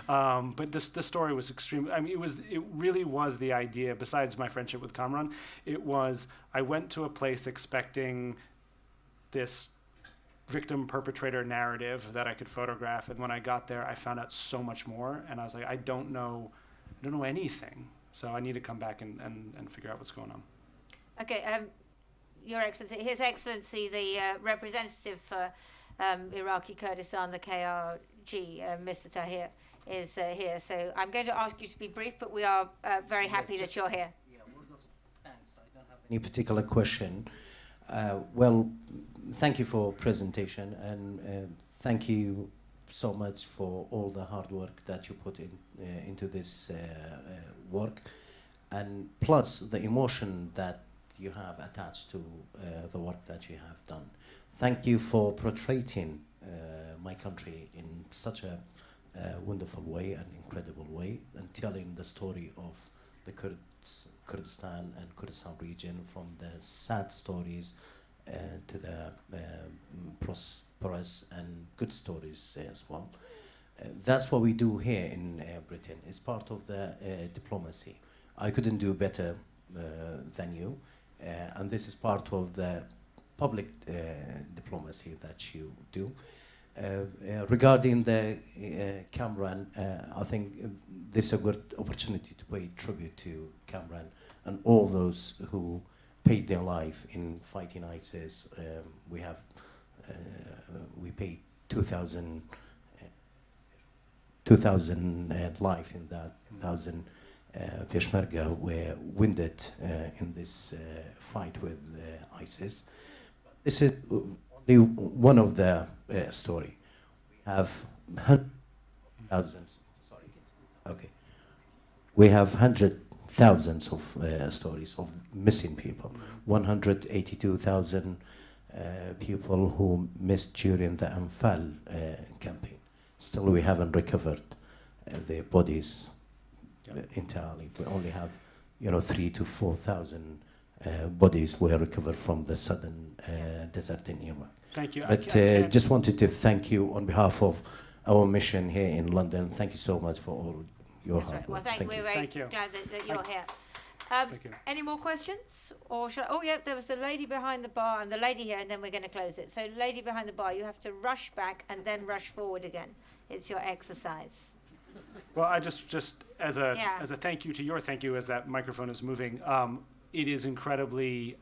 But this story was extreme. It really was the idea, besides my friendship with Kamran, I went to a place expecting this victim-perpetrator narrative that I could photograph, and when I got there, I found out so much more, and I was like, I don't know anything, so I need to come back and figure out what's going on. Okay, Your Excellency, His Excellency, the representative for Iraqi Kurdistan, the KRG, Mr. Tahir, is here. So I'm going to ask you to be brief, but we are very happy that you're here. Yeah, word of thanks. I don't have any particular question. Well, thank you for presentation, and thank you so much for all the hard work that you put into this work, and plus the emotion that you have attached to the work that you have done. Thank you for portraying my country in such a wonderful way and incredible way, and telling the story of the Kurdistan and Kurdistan region, from the sad stories to the prosperous and good stories as well. That's what we do here in Britain. It's part of the diplomacy. I couldn't do better than you, and this is part of the public diplomacy that you do. Regarding the Kamran, I think this is a good opportunity to pay tribute to Kamran and all those who paid their life in fighting ISIS. We paid 2,000 life in that. 1,000 Peshmerga were wounded in this fight with ISIS. This is only one of the story. We have 100,000. Sorry. Okay. We have 100,000 of stories of missing people. 182,000 people who missed during the Anfal campaign. Still, we haven't recovered their bodies entirely. We only have, 3,000 to 4,000 bodies were recovered from the southern desert in Iraq. Thank you. But just wanted to thank you on behalf of our mission here in London. Thank you so much for all your hard work. Well, thank we're you. very glad that you're here. Thank you. Any more questions? Or there was the lady behind the bar and the lady here, and then we're going to close it. So lady behind the bar, you have to rush back and then rush forward again. It's your exercise. Well, I just as a thank you to your thank you, as that microphone is moving, it is incredibly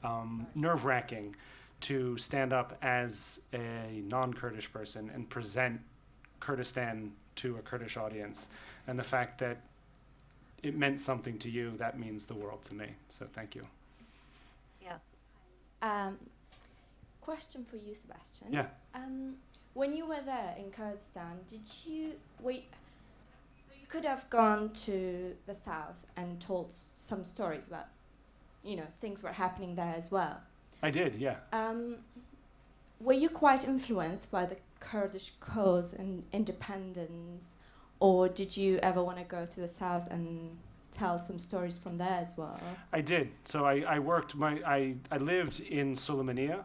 nerve-wracking to stand up as a non-Kurdish person and present Kurdistan to a Kurdish audience, and the fact that it meant something to you, that means the world to me. So thank you. Yeah. Question for you, Sebastian. Yeah. When you were there in Kurdistan, you could have gone to the south and told some stories about, things were happening there as well. I did, yeah. Were you quite influenced by the Kurdish cause and independence, or did you ever want to go to the south and tell some stories from there as well? I did. So I lived in Sulaymaniyah,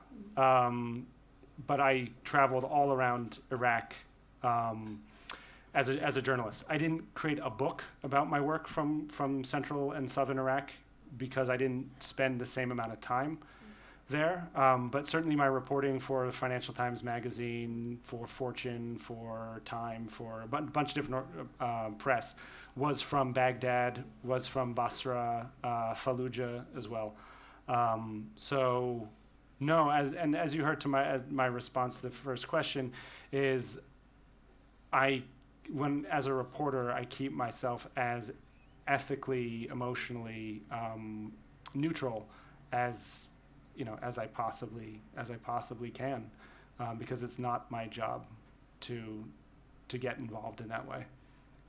but I traveled all around Iraq as a journalist. I didn't create a book about my work from central and southern Iraq because I didn't spend the same amount of time there. But certainly my reporting for the Financial Times magazine, for Fortune, for Time, for a bunch of different press was from Baghdad, was from Basra, Fallujah as well. So no, as you heard to my response to the first question is as a reporter, I keep myself as ethically, emotionally neutral as I possibly can, because it's not my job to get involved in that way.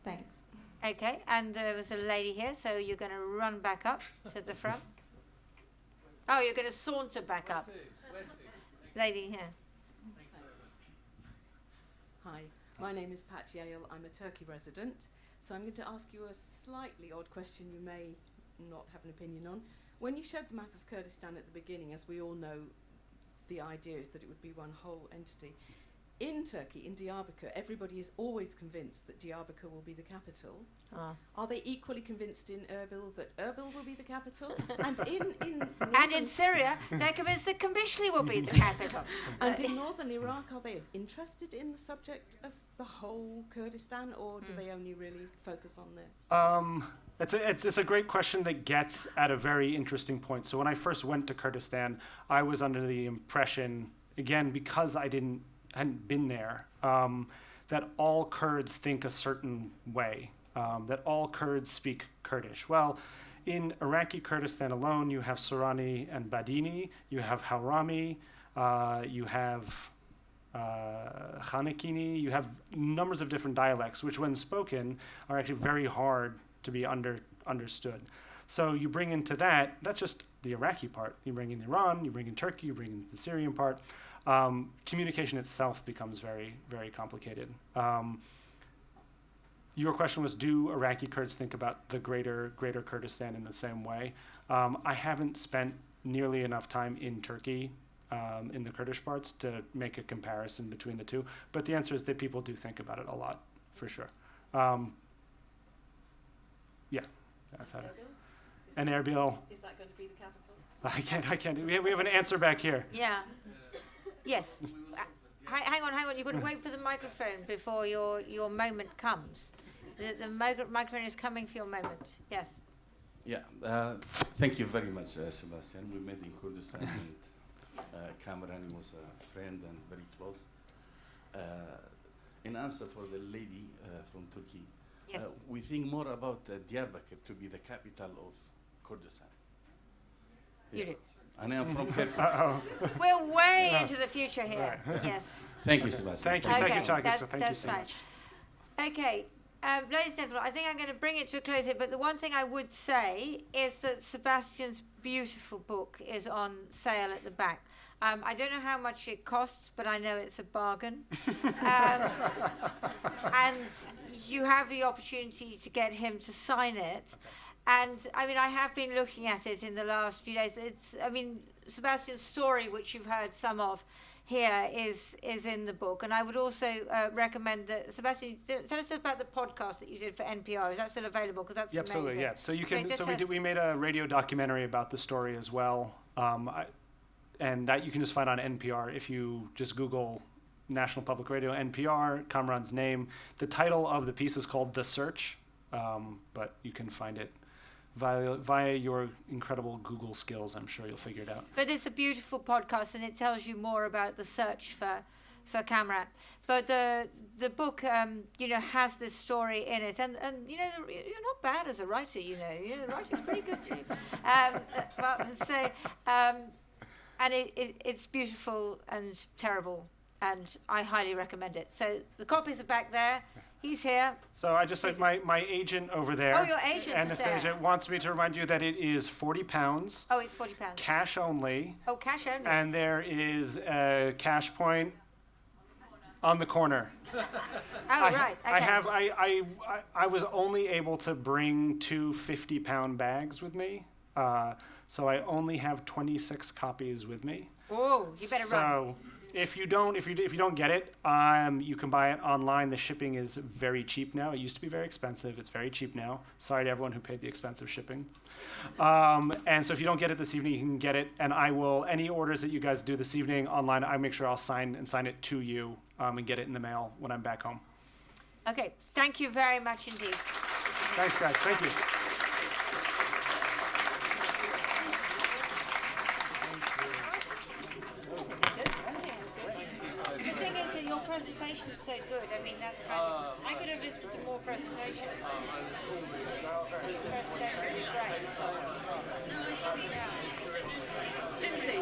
Thanks. Okay, and there was a lady here, so you're going to run back up to the front. Oh, you're going to saunter back up. Lady here. Hi, my name is Pat Yale. I'm a Turkey resident. So I'm going to ask you a slightly odd question you may not have an opinion on. When you showed the map of Kurdistan at the beginning, as we all know, the idea is that it would be one whole entity. In Turkey, in Diyarbakir, everybody is always convinced that Diyarbakir will be the capital. Are they equally convinced in Erbil that Erbil will be the capital? And in Syria, they're convinced that Kamishli will be the capital. And in northern Iraq, are they as interested in the subject of the whole Kurdistan, or do they only really focus on the... It's a great question that gets at a very interesting point. So when I first went to Kurdistan, I was under the impression, again, because I hadn't been there, that all Kurds think a certain way, that all Kurds speak Kurdish. Well, in Iraqi Kurdistan alone, you have Sorani and Badini, you have Hawrami, you have Khanakini, you have numbers of different dialects, which when spoken are actually very hard to be understood. So you bring into that's just the Iraqi part. You bring in Iran, you bring in Turkey, you bring in the Syrian part. Communication itself becomes very, very complicated. Your question was, do Iraqi Kurds think about the greater Kurdistan in the same way? I haven't spent nearly enough time in Turkey in the Kurdish parts to make a comparison between the two, but the answer is that people do think about it a lot, for sure. Yeah, that's how. And Erbil. Is that going to be the capital? I can't. We have an answer back here. Yeah. Yes. Hang on. You've got to wait for the microphone before your moment comes. The microphone is coming for your moment. Yes. Yeah. Thank you very much, Sebastian. We met in Kurdistan, and Kamran was a friend and very close. In answer for the lady from Turkey, yes. We think more about Diyarbakir to be the capital of Kurdistan. You do. And I'm from Turkey. We're way into the future here. Right. Yes. Thank you, Sebastian. Thank you, Chagis. Thank you so much. Okay, ladies and gentlemen, I think I'm going to bring it to a close here, but the one thing I would say is that Sebastian's beautiful book is on sale at the back. I don't know how much it costs, but I know it's a bargain. And you have the opportunity to get him to sign it. And, I mean, I have been looking at it in the last few days. Sebastian's story, which you've heard some of here, is in the book. And I would also recommend that, Sebastian, tell us about the podcast that you did for NPR. Is that still available? Because that's amazing. Absolutely, yeah. So you can. We made a radio documentary about the story as well. And that you can just find on NPR if you just Google National Public Radio, NPR, Kamran's name. The title of the piece is called The Search, but you can find it via your incredible Google skills. I'm sure you'll figure it out. But it's a beautiful podcast, and it tells you more about the search for for Kamran. But the book, has this story in it, and you're not bad as a writer. The writing's pretty good too. And it's beautiful and terrible, and I highly recommend it. So the copies are back there. He's here. So I just said my agent over there. Oh, your agent and is the there. agent wants me to remind you that it is £40. Oh, it's £40. Cash only. Oh, cash only. And there is a cash point on the corner. Oh, right. Okay. I was only able to bring two 50-pound bags with me, so I only have 26 copies with me. Oh, you better run. So if you don't get it, you can buy it online. The shipping is very cheap now. It used to be very expensive. It's very cheap now. Sorry to everyone who paid the expensive shipping. And so if you don't get it this evening, you can get it. And I will, any orders that you guys do this evening online, I make sure I'll sign it to you and get it in the mail when I'm back home. Okay, thank you very much indeed. Thanks, guys. Thank you. The thing is that your presentation is so good. I mean, that's fabulous. I could have listened to more presentations. Lindsey,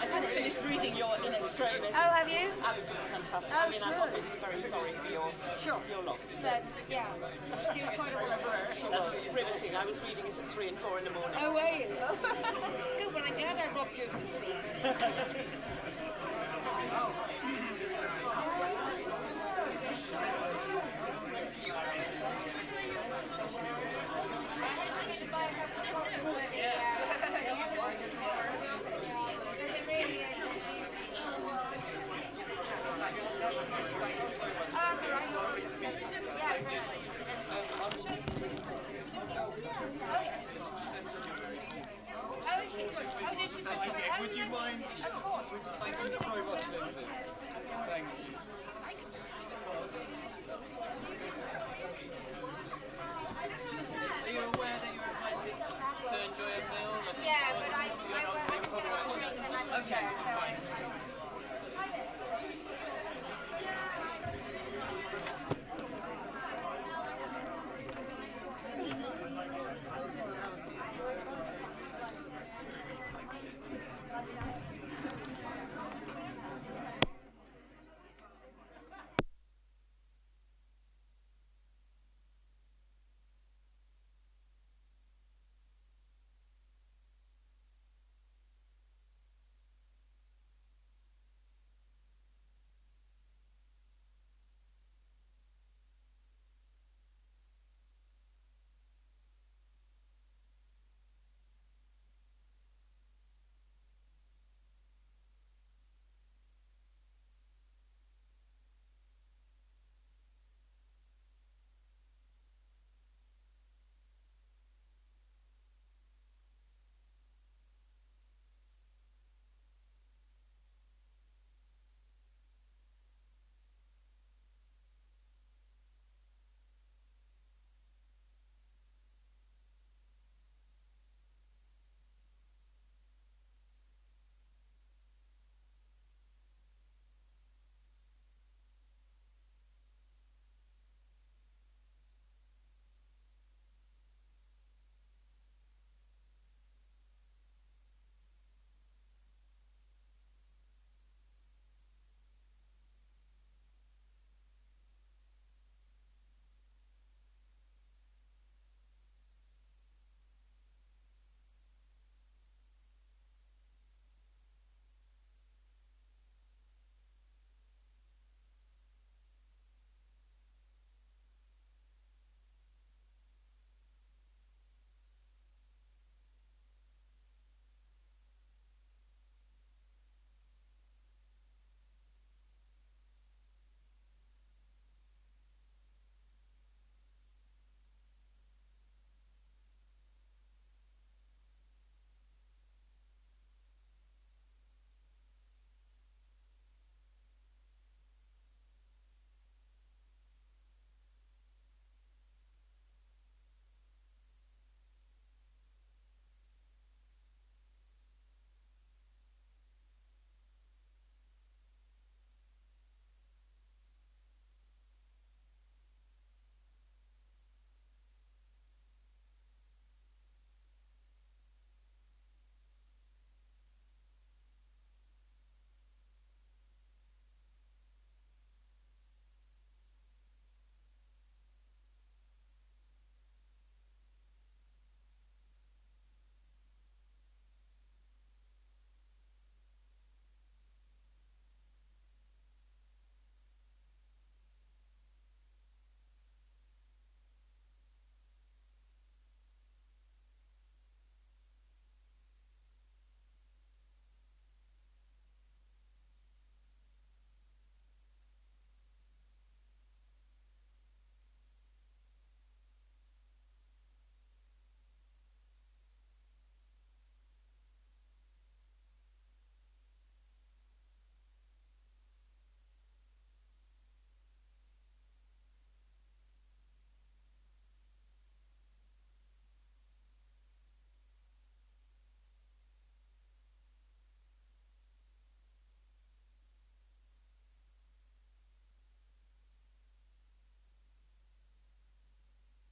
I just finished reading your In Extremis. Oh, have you? Absolutely fantastic. Oh, I mean, I'm good. obviously very sorry for your loss. But, yeah, she was quite a She was riveting. I was reading it at 3 and 4 in the morning. Oh, were you? Good, well, I'm glad I robbed you of some sleep. Would you mind? Of course. Thank you so much, Lindsey. Thank you. Are you aware that you're invited to enjoy a meal? Yeah, but I won't drink and I'm okay.